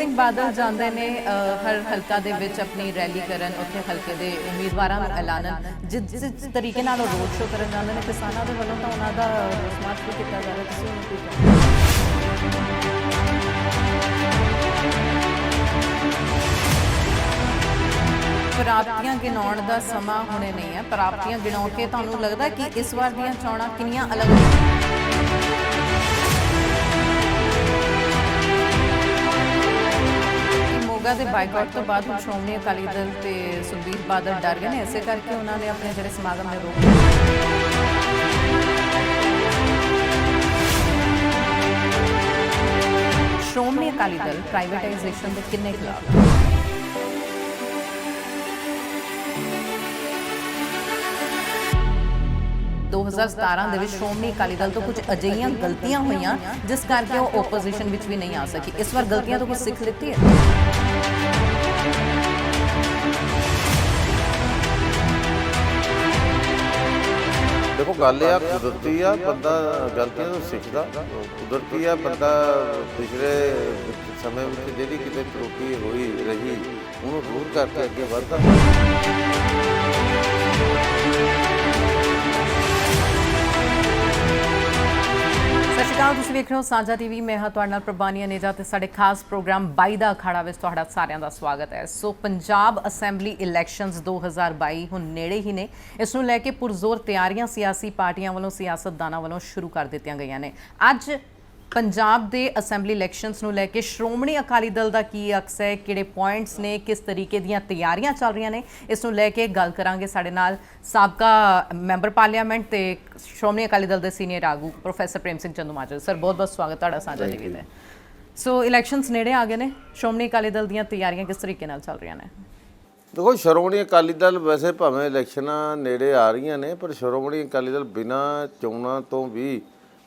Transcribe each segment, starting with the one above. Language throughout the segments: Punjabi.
ਸਿੰਘ ਬਾਦਲ ਜਾਂਦੇ ਨੇ ਹਰ ਹਲਕਾ ਦੇ ਵਿੱਚ ਆਪਣੀ ਰੈਲੀ ਕਰਨ, ਉੱਥੇ ਹਲਕੇ ਦੇ ਉਮੀਦਵਾਰਾਂ ਨੂੰ ਐਲਾਨਣ, ਜਿਸ ਤਰੀਕੇ ਨਾਲ ਉਹ ਰੋਡ ਸ਼ੋਅ ਕਰਨ ਜਾਂਦੇ ਨੇ ਕਿਸਾਨਾਂ ਦੇ ਵੱਲੋਂ ਤਾਂ ਉਹਨਾਂ ਦਾ ਰੋਸ ਮਾਰਚ ਵੀ ਕੀਤਾ ਜਾ ਰਿਹਾ। ਤੁਸੀਂ ਉਹਨੂੰ ਕੀ ਕਹਿੰਦੇ? ਪ੍ਰਾਪਤੀਆਂ ਗਿਣਾਉਣ ਦਾ ਸਮਾਂ ਹੁਣੇ ਨਹੀਂ ਹੈ। ਪ੍ਰਾਪਤੀਆਂ ਗਿਣਾਉ ਕੇ ਤੁਹਾਨੂੰ ਲੱਗਦਾ ਕਿ ਇਸ ਵਾਰ ਦੀਆਂ ਚੋਣਾਂ ਕਿੰਨੀਆਂ ਅਲੱਗ ਮੋਗਾ ਦੇ ਬਾਈਕਾਟ ਤੋਂ ਬਾਅਦ ਹੁਣ ਸ਼੍ਰੋਮਣੀ ਅਕਾਲੀ ਦਲ ਤੇ ਸੁਖਬੀਰ ਬਾਦਲ ਡਰ ਗਏ ਨੇ, ਇਸੇ ਕਰਕੇ ਉਹਨਾਂ ਨੇ ਆਪਣੇ ਜਿਹੜੇ ਸਮਾਗਮ ਨੇ ਰੋਕ ਸ਼੍ਰੋਮਣੀ ਅਕਾਲੀ ਦਲ ਪ੍ਰਾਈਵੇਟਾਈਜੇਸ਼ਨ ਦੇ ਕਿੰਨੇ ਖਿਲਾਫ 2017 ਦੇ ਵਿੱਚ ਸ਼੍ਰੋਮਣੀ ਅਕਾਲੀ ਦਲ ਤੋਂ ਕੁਝ ਅਜਿਹੀਆਂ ਗਲਤੀਆਂ ਹੋਈਆਂ ਜਿਸ ਕਰਕੇ ਉਹ ਓਪੋਜੀਸ਼ਨ ਵਿੱਚ ਵੀ ਨਹੀਂ ਆ ਸਕੀ। ਇਸ ਵਾਰ ਗਲਤੀਆਂ ਤੋਂ ਕੁਝ ਸਿੱਖ ਲਿੱਤੀ ਹੈ। देखो गल आ कुदरती आ बंदा गलतियों तो सीखता कुदरती आ बंदा पिछले समय में जी कितने त्रुटि हुई रही उन्होंने दूर करके अगे बढ़ता। ਸਤਿ ਸ਼੍ਰੀ ਅਕਾਲ, ਤੁਸੀਂ ਵੇਖ ਰਹੇ ਹੋ ਸਾਂਝਾ ਟੀਵੀ। ਮੈਂ ਹਾਂ ਤੁਹਾਡੇ ਨਾਲ ਪ੍ਰਭਾਨੀ ਅਨੇਜਾ ਤੇ ਸਾਡੇ ਖਾਸ ਪ੍ਰੋਗਰਾਮ 22 ਦਾ ਅਖਾੜਾ ਵਿੱਚ ਤੁਹਾਡਾ ਸਾਰਿਆਂ ਦਾ ਸਵਾਗਤ ਹੈ। ਸੋ ਪੰਜਾਬ ਅਸੈਂਬਲੀ ਇਲੈਕਸ਼ਨਸ 2022 ਹੁਣ ਨੇੜੇ ਹੀ ਨੇ। ਇਸ ਨੂੰ ਲੈ ਕੇ ਪੁਰਜ਼ੋਰ ਤਿਆਰੀਆਂ ਸਿਆਸੀ ਪਾਰਟੀਆਂ ਵੱਲੋਂ, ਸਿਆਸਤਦਾਨਾਂ ਵੱਲੋਂ ਸ਼ੁਰੂ ਕਰ ਦਿੱਤੀਆਂ ਗਈਆਂ ਨੇ। ਅੱਜ ਪੰਜਾਬ ਦੇ ਅਸੈਂਬਲੀ ਇਲੈਕਸ਼ਨਸ ਨੂੰ ਲੈ ਕੇ ਸ਼੍ਰੋਮਣੀ ਅਕਾਲੀ ਦਲ ਦਾ ਕੀ ਅਕਸ ਹੈ, ਕਿਹੜੇ ਪੁਆਇੰਟਸ ਨੇ, ਕਿਸ ਤਰੀਕੇ ਦੀਆਂ ਤਿਆਰੀਆਂ ਚੱਲ ਰਹੀਆਂ ਨੇ, ਇਸ ਨੂੰ ਲੈ ਕੇ ਗੱਲ ਕਰਾਂਗੇ। ਸਾਡੇ ਨਾਲ ਸਾਬਕਾ ਮੈਂਬਰ ਪਾਰਲੀਮੈਂਟ ਤੇ ਸ਼੍ਰੋਮਣੀ ਅਕਾਲੀ ਦਲ ਦੇ ਸੀਨੀਅਰ ਆਗੂ ਪ੍ਰੋਫੈਸਰ ਪ੍ਰੇਮ ਸਿੰਘ ਚੰਦੂਮਾਜਰਾ। ਸਰ ਬਹੁਤ ਬਹੁਤ ਸਵਾਗਤ ਤੁਹਾਡਾ ਸਾਂਝਾ ਟੀਵੀ ਤੇ। ਸੋ ਇਲੈਕਸ਼ਨਸ ਨੇੜੇ ਆ ਗਏ ਨੇ, ਸ਼੍ਰੋਮਣੀ ਅਕਾਲੀ ਦਲ ਦੀਆਂ ਤਿਆਰੀਆਂ ਕਿਸ ਤਰੀਕੇ ਨਾਲ ਚੱਲ ਰਹੀਆਂ ਨੇ? देखो श्रोमणी अकाली दल वैसे भावें इलैक्शनां नेड़े आ रही ने पर श्रोमणी अकाली दल बिना चोणां तो भी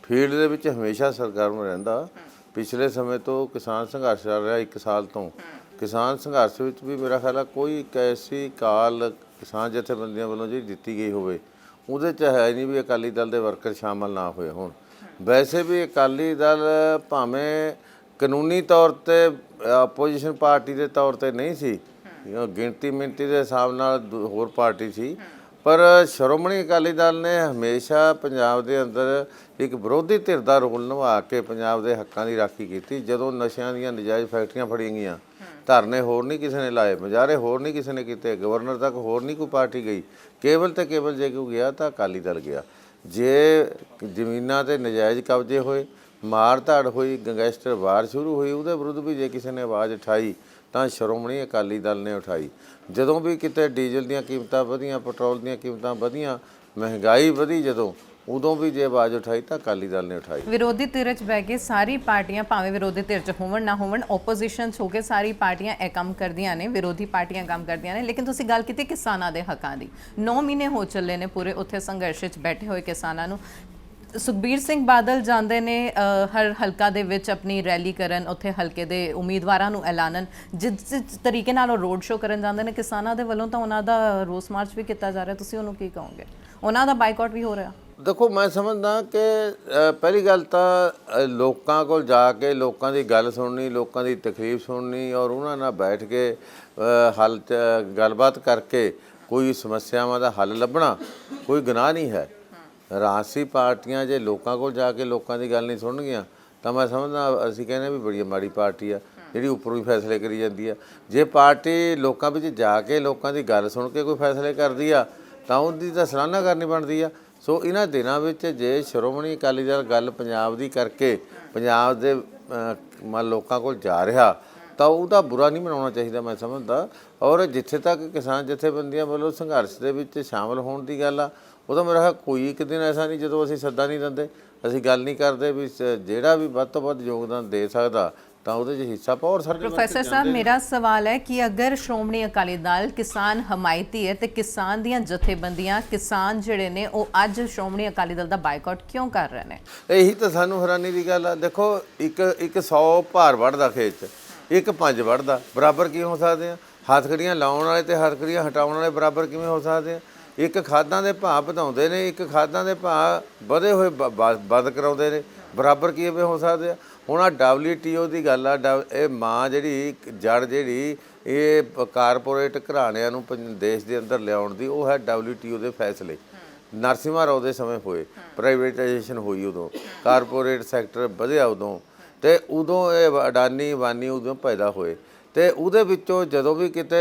फील्ड ਦੇ ਵਿੱਚ ਹਮੇਸ਼ਾ ਸਰਗਰਮ ਰਹਿੰਦਾ। ਪਿਛਲੇ ਸਮੇਂ ਤੋਂ ਕਿਸਾਨ ਸੰਘਰਸ਼ ਚੱਲ ਰਿਹਾ 1 ਸਾਲ ਤੋਂ। ਕਿਸਾਨ ਸੰਘਰਸ਼ ਵਿੱਚ ਵੀ ਮੇਰਾ ਖਿਆਲ ਹੈ ਕੋਈ ਐਸੀ ਕਾਲ ਕਿਸਾਨ ਜਥੇਬੰਦੀਆਂ ਵੱਲੋਂ ਜਿਹੜੀ ਦਿੱਤੀ ਗਈ ਹੋਵੇ ਉਹਦੇ 'ਚ ਹੈ ਨਹੀਂ ਵੀ ਅਕਾਲੀ ਦਲ ਦੇ ਵਰਕਰ ਸ਼ਾਮਲ ਨਾ ਹੋਏ ਹੋਣ। ਵੈਸੇ ਵੀ ਅਕਾਲੀ ਦਲ ਭਾਵੇਂ ਕਾਨੂੰਨੀ ਤੌਰ 'ਤੇ ਆਪੋਜੀਸ਼ਨ ਪਾਰਟੀ ਦੇ ਤੌਰ 'ਤੇ ਨਹੀਂ ਸੀ, ਗਿਣਤੀ ਮਿਣਤੀ ਦੇ ਹਿਸਾਬ ਨਾਲ ਹੋਰ ਪਾਰਟੀ ਸੀ, ਪਰ ਸ਼੍ਰੋਮਣੀ ਅਕਾਲੀ ਦਲ ਨੇ ਹਮੇਸ਼ਾ ਪੰਜਾਬ ਦੇ ਅੰਦਰ ਇੱਕ ਵਿਰੋਧੀ ਧਿਰ ਦਾ ਰੋਲ ਨਿਭਾ ਕੇ ਪੰਜਾਬ ਦੇ ਹੱਕਾਂ ਦੀ ਰਾਖੀ ਕੀਤੀ। ਜਦੋਂ ਨਸ਼ਿਆਂ ਦੀਆਂ ਨਜਾਇਜ਼ ਫੈਕਟਰੀਆਂ ਫੜੀਆਂ ਗਈਆਂ, ਧਰਨੇ ਹੋਰ ਨਹੀਂ ਕਿਸੇ ਨੇ ਲਾਏ, ਮੁਜ਼ਾਹਰੇ ਹੋਰ ਨਹੀਂ ਕਿਸੇ ਨੇ ਕੀਤੇ, ਗਵਰਨਰ ਤੱਕ ਹੋਰ ਨਹੀਂ ਕੋਈ ਪਾਰਟੀ ਗਈ, ਕੇਵਲ ਤੇ ਕੇਵਲ ਜੇ ਕੋਈ ਗਿਆ ਤਾਂ ਅਕਾਲੀ ਦਲ ਗਿਆ। ਜੇ ਜ਼ਮੀਨਾਂ 'ਤੇ ਨਜਾਇਜ਼ ਕਬਜ਼ੇ ਹੋਏ, ਮਾਰ ਧਾੜ ਹੋਈ, ਗੈਂਗਸਟਰ ਵਾਰ ਸ਼ੁਰੂ ਹੋਈ, ਉਹਦੇ ਵਿਰੁੱਧ ਵੀ ਜੇ ਕਿਸੇ ਨੇ ਆਵਾਜ਼ ਉਠਾਈ ਤਾਂ ਸ਼੍ਰੋਮਣੀ ਅਕਾਲੀ ਦਲ ਨੇ ਉਠਾਈ। ਜਦੋਂ ਵੀ ਕਿਤੇ ਡੀਜ਼ਲ ਦੀਆਂ ਕੀਮਤਾਂ ਵਧੀਆਂ, ਪੈਟਰੋਲ ਦੀਆਂ ਕੀਮਤਾਂ ਵਧੀਆਂ, ਮਹਿੰਗਾਈ ਵਧੀ, ਜਦੋਂ ਉਦੋਂ ਵੀ ਜੇ ਆਵਾਜ਼ ਉਠਾਈ ਤਾਂ ਅਕਾਲੀ ਦਲ ਨੇ ਉਠਾਈ। ਵਿਰੋਧੀ ਧਿਰ 'ਚ ਬਹਿ ਕੇ ਸਾਰੀ ਪਾਰਟੀਆਂ, ਭਾਵੇਂ ਵਿਰੋਧੀ ਧਿਰ 'ਚ ਹੋਵਣ ਨਾ ਹੋਵਣ, ਓਪੋਜੀਸ਼ਨ 'ਚ ਹੋ ਕੇ ਸਾਰੀ ਪਾਰਟੀਆਂ ਇਹ ਕੰਮ ਕਰਦੀਆਂ ਨੇ, ਵਿਰੋਧੀ ਪਾਰਟੀਆਂ ਕੰਮ ਕਰਦੀਆਂ ਨੇ। ਲੇਕਿਨ ਤੁਸੀਂ ਗੱਲ ਕੀਤੀ ਕਿਸਾਨਾਂ ਦੇ ਹੱਕਾਂ ਦੀ। 9 ਮਹੀਨੇ ਹੋ ਚੱਲੇ ਨੇ ਪੂਰੇ ਉੱਥੇ ਸੰਘਰਸ਼ 'ਚ ਬੈਠੇ ਹੋਏ ਕਿਸਾਨਾਂ ਨੂੰ। ਸੁਖਬੀਰ ਸਿੰਘ ਬਾਦਲ ਜਾਂਦੇ ਨੇ ਹਰ ਹਲਕਾ ਦੇ ਵਿੱਚ ਆਪਣੀ ਰੈਲੀ ਕਰਨ, ਉੱਥੇ ਹਲਕੇ ਦੇ ਉਮੀਦਵਾਰਾਂ ਨੂੰ ਐਲਾਨਣ, ਜਿਸ ਤਰੀਕੇ ਨਾਲ ਉਹ ਰੋਡ ਸ਼ੋਅ ਕਰਨ ਜਾਂਦੇ ਨੇ ਕਿਸਾਨਾਂ ਦੇ ਵੱਲੋਂ ਤਾਂ ਉਹਨਾਂ ਦਾ ਰੋਸ ਮਾਰਚ ਵੀ ਕੀਤਾ ਜਾ ਰਿਹਾ। ਤੁਸੀਂ ਉਹਨੂੰ ਕੀ ਕਹੋਗੇ? ਉਹਨਾਂ ਦਾ ਬਾਈਕਾਟ ਵੀ ਹੋ ਰਿਹਾ। ਦੇਖੋ ਮੈਂ ਸਮਝਦਾ ਕਿ ਪਹਿਲੀ ਗੱਲ ਤਾਂ ਲੋਕਾਂ ਕੋਲ ਜਾ ਕੇ ਲੋਕਾਂ ਦੀ ਗੱਲ ਸੁਣਨੀ, ਲੋਕਾਂ ਦੀ ਤਕਲੀਫ ਸੁਣਨੀ ਔਰ ਉਹਨਾਂ ਨਾਲ ਬੈਠ ਕੇ ਹੱਲ ਗੱਲਬਾਤ ਕਰਕੇ ਕੋਈ ਸਮੱਸਿਆਵਾਂ ਦਾ ਹੱਲ ਲੱਭਣਾ ਕੋਈ ਗੁਨਾਹ ਨਹੀਂ ਹੈ। ਰਾਜਸੀ ਪਾਰਟੀਆਂ ਜੇ ਲੋਕਾਂ ਕੋਲ ਜਾ ਕੇ ਲੋਕਾਂ ਦੀ ਗੱਲ ਨਹੀਂ ਸੁਣਨਗੀਆਂ ਤਾਂ ਮੈਂ ਸਮਝਦਾ ਅਸੀਂ ਕਹਿੰਦੇ ਵੀ ਬੜੀ ਮਾੜੀ ਪਾਰਟੀ ਆ ਜਿਹੜੀ ਉੱਪਰੋਂ ਹੀ ਫੈਸਲੇ ਕਰੀ ਜਾਂਦੀ ਆ। ਜੇ ਪਾਰਟੀ ਲੋਕਾਂ ਵਿੱਚ ਜਾ ਕੇ ਲੋਕਾਂ ਦੀ ਗੱਲ ਸੁਣ ਕੇ ਕੋਈ ਫੈਸਲੇ ਕਰਦੀ ਆ ਤਾਂ ਉਹਦੀ ਤਾਂ ਸਰਾਹਨਾ ਕਰਨੀ ਬਣਦੀ ਆ। ਸੋ ਇਹਨਾਂ ਦਿਨਾਂ ਵਿੱਚ ਜੇ ਸ਼੍ਰੋਮਣੀ ਅਕਾਲੀ ਦਲ ਗੱਲ ਪੰਜਾਬ ਦੀ ਕਰਕੇ ਪੰਜਾਬ ਦੇ ਲੋਕਾਂ ਕੋਲ ਜਾ ਰਿਹਾ ਤਾਂ ਉਹਦਾ ਬੁਰਾ ਨਹੀਂ ਮਨਾਉਣਾ ਚਾਹੀਦਾ ਮੈਂ ਸਮਝਦਾ। ਔਰ ਜਿੱਥੇ ਤੱਕ ਕਿਸਾਨ ਜਥੇਬੰਦੀਆਂ ਵੱਲੋਂ ਸੰਘਰਸ਼ ਦੇ ਵਿੱਚ ਸ਼ਾਮਲ ਹੋਣ ਦੀ ਗੱਲ ਆ, ਉਹਦਾ ਮੇਰਾ ਖਿਆਲ ਕੋਈ ਇੱਕ ਦਿਨ ਐਸਾ ਨਹੀਂ ਜਦੋਂ ਅਸੀਂ ਸੱਦਾ ਨਹੀਂ ਦਿੰਦੇ, ਅਸੀਂ ਗੱਲ ਨਹੀਂ ਕਰਦੇ ਵੀ ਜਿਹੜਾ ਵੀ ਵੱਧ ਤੋਂ ਵੱਧ ਯੋਗਦਾਨ ਦੇ ਸਕਦਾ ਤਾਂ ਉਹਦੇ 'ਚ ਹਿੱਸਾ ਪਾਓ। ਔਰ ਸਾਡੇ ਪ੍ਰੋਫੈਸਰ ਸਾਹਿਬ, ਮੇਰਾ ਸਵਾਲ ਹੈ ਕਿ ਅਗਰ ਸ਼੍ਰੋਮਣੀ ਅਕਾਲੀ ਦਲ ਕਿਸਾਨ ਹਮਾਇਤੀ ਹੈ ਤੇ ਕਿਸਾਨ ਦੀਆਂ ਜਥੇਬੰਦੀਆਂ, ਕਿਸਾਨ ਜਿਹੜੇ ਨੇ ਉਹ ਅੱਜ ਸ਼੍ਰੋਮਣੀ ਅਕਾਲੀ ਦਲ ਦਾ ਬਾਈਕਾਟ ਕਿਉਂ ਕਰ ਰਹੇ ਨੇ? ਇਹੀ ਤਾਂ ਸਾਨੂੰ ਹੈਰਾਨੀ ਦੀ ਗੱਲ ਆ। ਦੇਖੋ ਇੱਕ 100 ਭਾਰ ਵੱਢਦਾ ਖੇਤ 'ਚ, ਇੱਕ 5 ਵੱਢਦਾ, ਬਰਾਬਰ ਕਿਵੇਂ ਹੋ ਸਕਦੇ ਆ? ਹੱਥਕੜੀਆਂ ਲਾਉਣ ਵਾਲੇ ਤੇ ਹੱਥਕੜੀਆਂ ਹਟਾਉਣ ਵਾਲੇ ਬਰਾਬਰ ਕਿਵੇਂ ਹੋ ਸਕਦੇ ਆ? ਇੱਕ ਖਾਦਾਂ ਦੇ ਭਾਅ ਵਧਾਉਂਦੇ ਨੇ, ਇੱਕ ਖਾਦਾਂ ਦੇ ਭਾਅ ਵਧੇ ਹੋਏ ਬੰਦ ਕਰਾਉਂਦੇ ਨੇ, ਬਰਾਬਰ ਕਿਵੇਂ ਹੋ ਸਕਦੇ ਆ? ਹੁਣ ਆ WTO ਦੀ ਗੱਲ ਆ, ਇਹ ਮਾਂ ਜਿਹੜੀ ਜੜ ਜਿਹੜੀ ਇਹ ਕਾਰਪੋਰੇਟ ਘਰਾਣਿਆਂ ਨੂੰ ਦੇਸ਼ ਦੇ ਅੰਦਰ ਲਿਆਉਣ ਦੀ, ਉਹ ਹੈ WTO ਦੇ ਫੈਸਲੇ। ਨਰਸਿਮਹਾ ਰਾਓ ਦੇ ਸਮੇਂ ਹੋਏ, ਪ੍ਰਾਈਵੇਟਾਈਜੇਸ਼ਨ ਹੋਈ ਉਦੋਂ, ਕਾਰਪੋਰੇਟ ਸੈਕਟਰ ਵਧਿਆ ਉਦੋਂ, ਤੇ ਉਦੋਂ ਇਹ ਅਡਾਨੀ ਅਬਾਨੀ ਉਦੋਂ ਪੈਦਾ ਹੋਏ। ਤੇ ਉਹਦੇ ਵਿੱਚੋਂ ਜਦੋਂ ਵੀ ਕਿਤੇ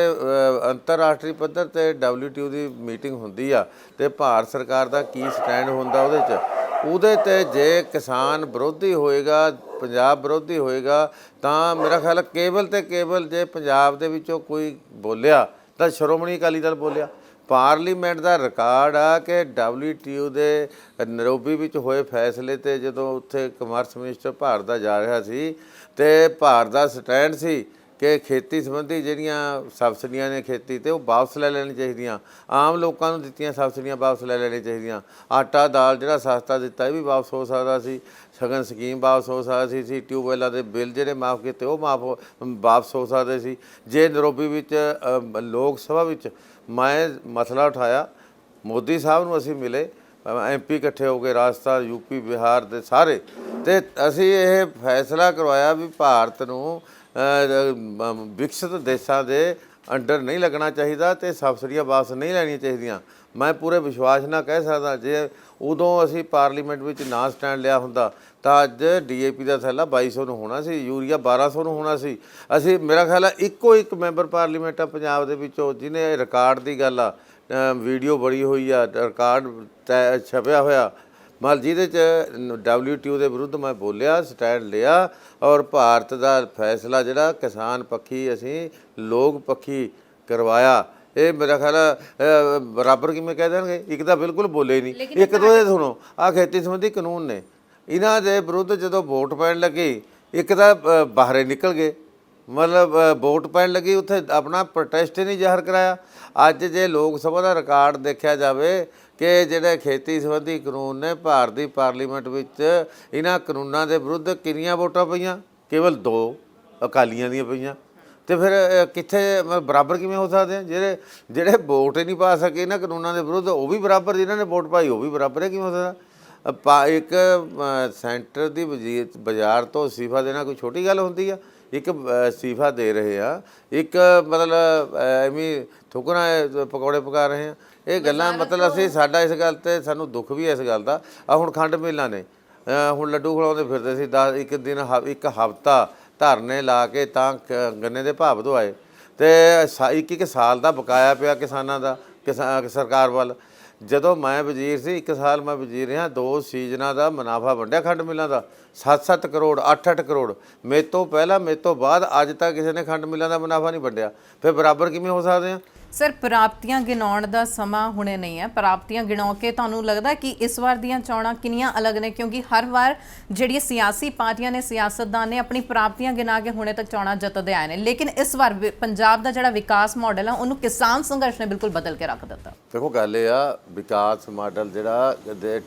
ਅੰਤਰਰਾਸ਼ਟਰੀ ਪੱਧਰ ਤੇ WTO ਦੀ ਮੀਟਿੰਗ ਹੁੰਦੀ ਆ ਤੇ ਭਾਰਤ ਸਰਕਾਰ ਦਾ ਕੀ ਸਟੈਂਡ ਹੁੰਦਾ ਉਹਦੇ ਤੇ ਜੇ ਕਿਸਾਨ ਵਿਰੋਧੀ ਹੋਏਗਾ, ਪੰਜਾਬ ਵਿਰੋਧੀ ਹੋਏਗਾ, ਤਾਂ ਮੇਰਾ ਖਿਆਲ ਕੇਵਲ ਤੇ ਕੇਵਲ ਜੇ ਪੰਜਾਬ ਦੇ ਵਿੱਚੋਂ ਕੋਈ ਬੋਲਿਆ ਤਾਂ ਸ਼੍ਰੋਮਣੀ ਅਕਾਲੀ ਦਲ ਬੋਲਿਆ। ਪਾਰਲੀਮੈਂਟ ਦਾ ਰਿਕਾਰਡ ਆ ਕਿ WTO ਦੇ ਨੈਰੋਬੀ ਵਿੱਚ ਹੋਏ ਫੈਸਲੇ ਤੇ ਜਦੋਂ ਉੱਥੇ ਕਮਰਸ ਮਿਨਿਸਟਰ ਭਾਰਤ ਦਾ ਜਾ ਰਿਹਾ ਸੀ ਤੇ ਭਾਰਤ ਦਾ ਸਟੈਂਡ ਸੀ ਕਿ ਖੇਤੀ ਸੰਬੰਧੀ ਜਿਹੜੀਆਂ ਸਬਸਿਡੀਆਂ ਨੇ ਖੇਤੀ ਤੇ ਉਹ ਵਾਪਸ ਲੈ ਲੈਣੀਆਂ ਚਾਹੀਦੀਆਂ, ਆਮ ਲੋਕਾਂ ਨੂੰ ਦਿੱਤੀਆਂ ਸਬਸਿਡੀਆਂ ਵਾਪਸ ਲੈ ਲੈਣੀਆਂ ਚਾਹੀਦੀਆਂ, ਆਟਾ ਦਾਲ ਜਿਹੜਾ ਸਸਤਾ ਦਿੱਤਾ ਇਹ ਵੀ ਵਾਪਸ ਹੋ ਸਕਦਾ ਸੀ, ਸ਼ਗਨ ਸਕੀਮ ਵਾਪਸ ਹੋ ਸਕਦੀ ਸੀ, ਟਿਊਬਵੈੱਲਾਂ ਦੇ ਬਿੱਲ ਜਿਹੜੇ ਮਾਫ ਕੀਤੇ ਉਹ ਵਾਪਸ ਹੋ ਸਕਦੇ ਸੀ। ਜੇ ਨੈਰੋਬੀ ਵਿੱਚ ਲੋਕ ਸਭਾ ਵਿੱਚ ਮੈਂ ਮਸਲਾ ਉਠਾਇਆ, ਮੋਦੀ ਸਾਹਿਬ ਨੂੰ ਅਸੀਂ ਮਿਲੇ, MP ਇਕੱਠੇ ਹੋ ਕੇ ਰਾਜਸਥਾਨ UP ਬਿਹਾਰ ਦੇ ਸਾਰੇ, ਤੇ ਅਸੀਂ ਇਹ ਫੈਸਲਾ ਕਰਵਾਇਆ ਵੀ ਭਾਰਤ ਨੂੰ ਵਿਕਸਿਤ ਦੇਸ਼ਾਂ ਦੇ ਅੰਡਰ ਨਹੀਂ ਲੱਗਣਾ ਚਾਹੀਦਾ ਤੇ ਸਬਸਿਡੀਆਂ ਵਾਪਸ ਨਹੀਂ ਲੈਣੀਆਂ ਚਾਹੀਦੀਆਂ। ਮੈਂ ਪੂਰੇ ਵਿਸ਼ਵਾਸ ਨਾਲ ਕਹਿ ਸਕਦਾ ਜੇ ਉਦੋਂ ਅਸੀਂ ਪਾਰਲੀਮੈਂਟ ਵਿੱਚ ਨਾ ਸਟੈਂਡ ਲਿਆ ਹੁੰਦਾ ਤਾਂ ਅੱਜ DAP ਦਾ ਥੈਲਾ 2200 ਨੂੰ ਹੋਣਾ ਸੀ, ਯੂਰੀਆ 1200 ਨੂੰ ਹੋਣਾ ਸੀ। ਅਸੀਂ ਮੇਰਾ ਖਿਆਲ ਹੈ ਇੱਕੋ ਇੱਕ ਮੈਂਬਰ ਪਾਰਲੀਮੈਂਟ ਆ ਪੰਜਾਬ ਦੇ ਵਿੱਚੋਂ ਜਿਹਨੇ ਰਿਕਾਰਡ ਦੀ ਗੱਲ ਆ, ਵੀਡੀਓ ਬਣੀ ਹੋਈ ਆ, ਰਿਕਾਰਡ ਛਪਿਆ ਹੋਇਆ, ਮਤਲਬ ਜਿਹਦੇ 'ਚ WTO ਦੇ ਵਿਰੁੱਧ ਮੈਂ ਬੋਲਿਆ, ਸਟੈਂਡ ਲਿਆ ਔਰ ਭਾਰਤ ਦਾ ਫੈਸਲਾ ਜਿਹੜਾ ਕਿਸਾਨ ਪੱਖੀ ਅਸੀਂ ਲੋਕ ਪੱਖੀ ਕਰਵਾਇਆ। ਇਹ ਮੇਰਾ ਖਿਆਲ ਬਰਾਬਰ ਕਿਵੇਂ ਕਹਿ ਦੇਣਗੇ, ਇੱਕ ਤਾਂ ਬਿਲਕੁਲ ਬੋਲੇ ਨਹੀਂ। ਇੱਕ ਦੋ ਦੇ ਸੁਣੋ, ਆਹ ਖੇਤੀ ਸੰਬੰਧੀ ਕਾਨੂੰਨ ਨੇ, ਇਹਨਾਂ ਦੇ ਵਿਰੁੱਧ ਜਦੋਂ ਵੋਟ ਪੈਣ ਲੱਗੀ ਇੱਕ ਤਾਂ ਬਾਹਰੇ ਨਿਕਲ ਗਏ, ਮਤਲਬ ਵੋਟ ਪੈਣ ਲੱਗੀ ਉੱਥੇ ਆਪਣਾ ਪ੍ਰੋਟੈਸਟ ਹੀ ਨਹੀਂ ਜ਼ਾਹਰ ਕਰਾਇਆ। ਅੱਜ ਜੇ ਲੋਕ ਸਭਾ ਦਾ ਰਿਕਾਰਡ ਦੇਖਿਆ ਜਾਵੇ ਕਿ ਜਿਹੜੇ ਖੇਤੀ ਸੰਬੰਧੀ ਕਾਨੂੰਨ ਨੇ ਭਾਰਤ ਦੀ ਪਾਰਲੀਮੈਂਟ ਵਿੱਚ, ਇਹਨਾਂ ਕਾਨੂੰਨਾਂ ਦੇ ਵਿਰੁੱਧ ਕਿੰਨੀਆਂ ਵੋਟਾਂ ਪਈਆਂ? ਕੇਵਲ 2 ਅਕਾਲੀਆਂ ਦੀਆਂ ਪਈਆਂ। ਤੇ ਫਿਰ ਕਿੱਥੇ ਬਰਾਬਰ ਕਿਵੇਂ ਹੋ ਸਕਦੇ ਆ? ਜਿਹੜੇ ਵੋਟ ਹੀ ਨਹੀਂ ਪਾ ਸਕੇ ਇਹਨਾਂ ਕਾਨੂੰਨਾਂ ਦੇ ਵਿਰੁੱਧ ਉਹ ਵੀ ਬਰਾਬਰ, ਜਿਨ੍ਹਾਂ ਨੇ ਵੋਟ ਪਾਈ ਉਹ ਵੀ ਬਰਾਬਰ ਹੈ, ਕਿਵੇਂ ਹੋ ਸਕਦਾ? ਇੱਕ ਸੈਂਟਰ ਦੀ ਬਾਜ਼ਾਰ ਤੋਂ ਅਸਤੀਫਾ ਦੇਣਾ ਕੋਈ ਛੋਟੀ ਗੱਲ ਹੁੰਦੀ ਆ? ਇੱਕ ਅਸਤੀਫਾ ਦੇ ਰਹੇ ਆ, ਇੱਕ ਮਤਲਬ ਐਵੇਂ ਥੁੱਕਣਾ ਪਕੌੜੇ ਪਕਾ ਰਹੇ ਆ, ਇਹ ਗੱਲਾਂ ਮਤਲਬ ਅਸੀਂ ਸਾਡਾ ਇਸ ਗੱਲ ਤੇ ਸਾਨੂੰ ਦੁੱਖ ਵੀ ਹੈ ਇਸ ਗੱਲ ਦਾ। ਆ ਹੁਣ ਖੰਡ ਮਿੱਲਾਂ ਨੇ ਹੁਣ ਲੱਡੂ ਖਿਲਾਉਂਦੇ ਫਿਰਦੇ ਸੀ, ਇੱਕ ਦਿਨ ਇੱਕ ਹਫ਼ਤਾ ਧਰਨੇ ਲਾ ਕੇ ਤਾਂ ਗੰਨੇ ਦੇ ਭਾਅ ਵਧਵਾਏ ਤੇ ਇੱਕ ਸਾਲ ਦਾ ਬਕਾਇਆ ਪਿਆ ਕਿਸਾਨਾਂ ਦਾ ਸਰਕਾਰ ਵੱਲ। ਜਦੋਂ ਮੈਂ ਵਜ਼ੀਰ ਸੀ, 1 ਸਾਲ ਮੈਂ ਵਜ਼ੀਰ ਰਿਹਾ, 2 ਸੀਜ਼ਨਾਂ ਦਾ ਮੁਨਾਫਾ ਵੰਡਿਆ ਖੰਡ ਮਿੱਲਾਂ ਦਾ, 7-7 ਕਰੋੜ 8-8 ਕਰੋੜ। ਮੇਰੇ ਤੋਂ ਪਹਿਲਾਂ ਮੇਰੇ ਤੋਂ ਬਾਅਦ ਅੱਜ ਤੱਕ ਕਿਸੇ ਨੇ ਖੰਡ ਮਿੱਲਾਂ ਦਾ ਮੁਨਾਫਾ ਨਹੀਂ ਵੰਡਿਆ। ਫਿਰ ਬਰਾਬਰ ਕਿਵੇਂ ਹੋ ਸਕਦੇ ਆ? ਸਰ, ਪ੍ਰਾਪਤੀਆਂ ਗਿਣਾਉਣ ਦਾ ਸਮਾਂ ਹੁਣੇ ਨਹੀਂ ਹੈ। ਪ੍ਰਾਪਤੀਆਂ ਗਿਣਾਉ ਕੇ ਤੁਹਾਨੂੰ ਲੱਗਦਾ ਕਿ ਇਸ ਵਾਰ ਦੀਆਂ ਚੋਣਾਂ ਕਿੰਨੀਆਂ ਅਲੱਗ ਨੇ? ਕਿਉਂਕਿ ਹਰ ਵਾਰ ਜਿਹੜੀਆਂ ਸਿਆਸੀ ਪਾਰਟੀਆਂ ਨੇ, ਸਿਆਸਤਦਾਨ ਨੇ ਆਪਣੀ ਪ੍ਰਾਪਤੀਆਂ ਗਿਣਾ ਕੇ ਹੁਣੇ ਤੱਕ ਚੋਣਾਂ ਜਿੱਤਦੇ ਆਏ ਨੇ, ਲੇਕਿਨ ਇਸ ਵਾਰ ਪੰਜਾਬ ਦਾ ਜਿਹੜਾ ਵਿਕਾਸ ਮਾਡਲ ਆ ਉਹਨੂੰ ਕਿਸਾਨ ਸੰਘਰਸ਼ ਨੇ ਬਿਲਕੁਲ ਬਦਲ ਕੇ ਰੱਖ ਦਿੱਤਾ। ਦੇਖੋ ਗੱਲ ਇਹ ਆ, ਵਿਕਾਸ ਮਾਡਲ ਜਿਹੜਾ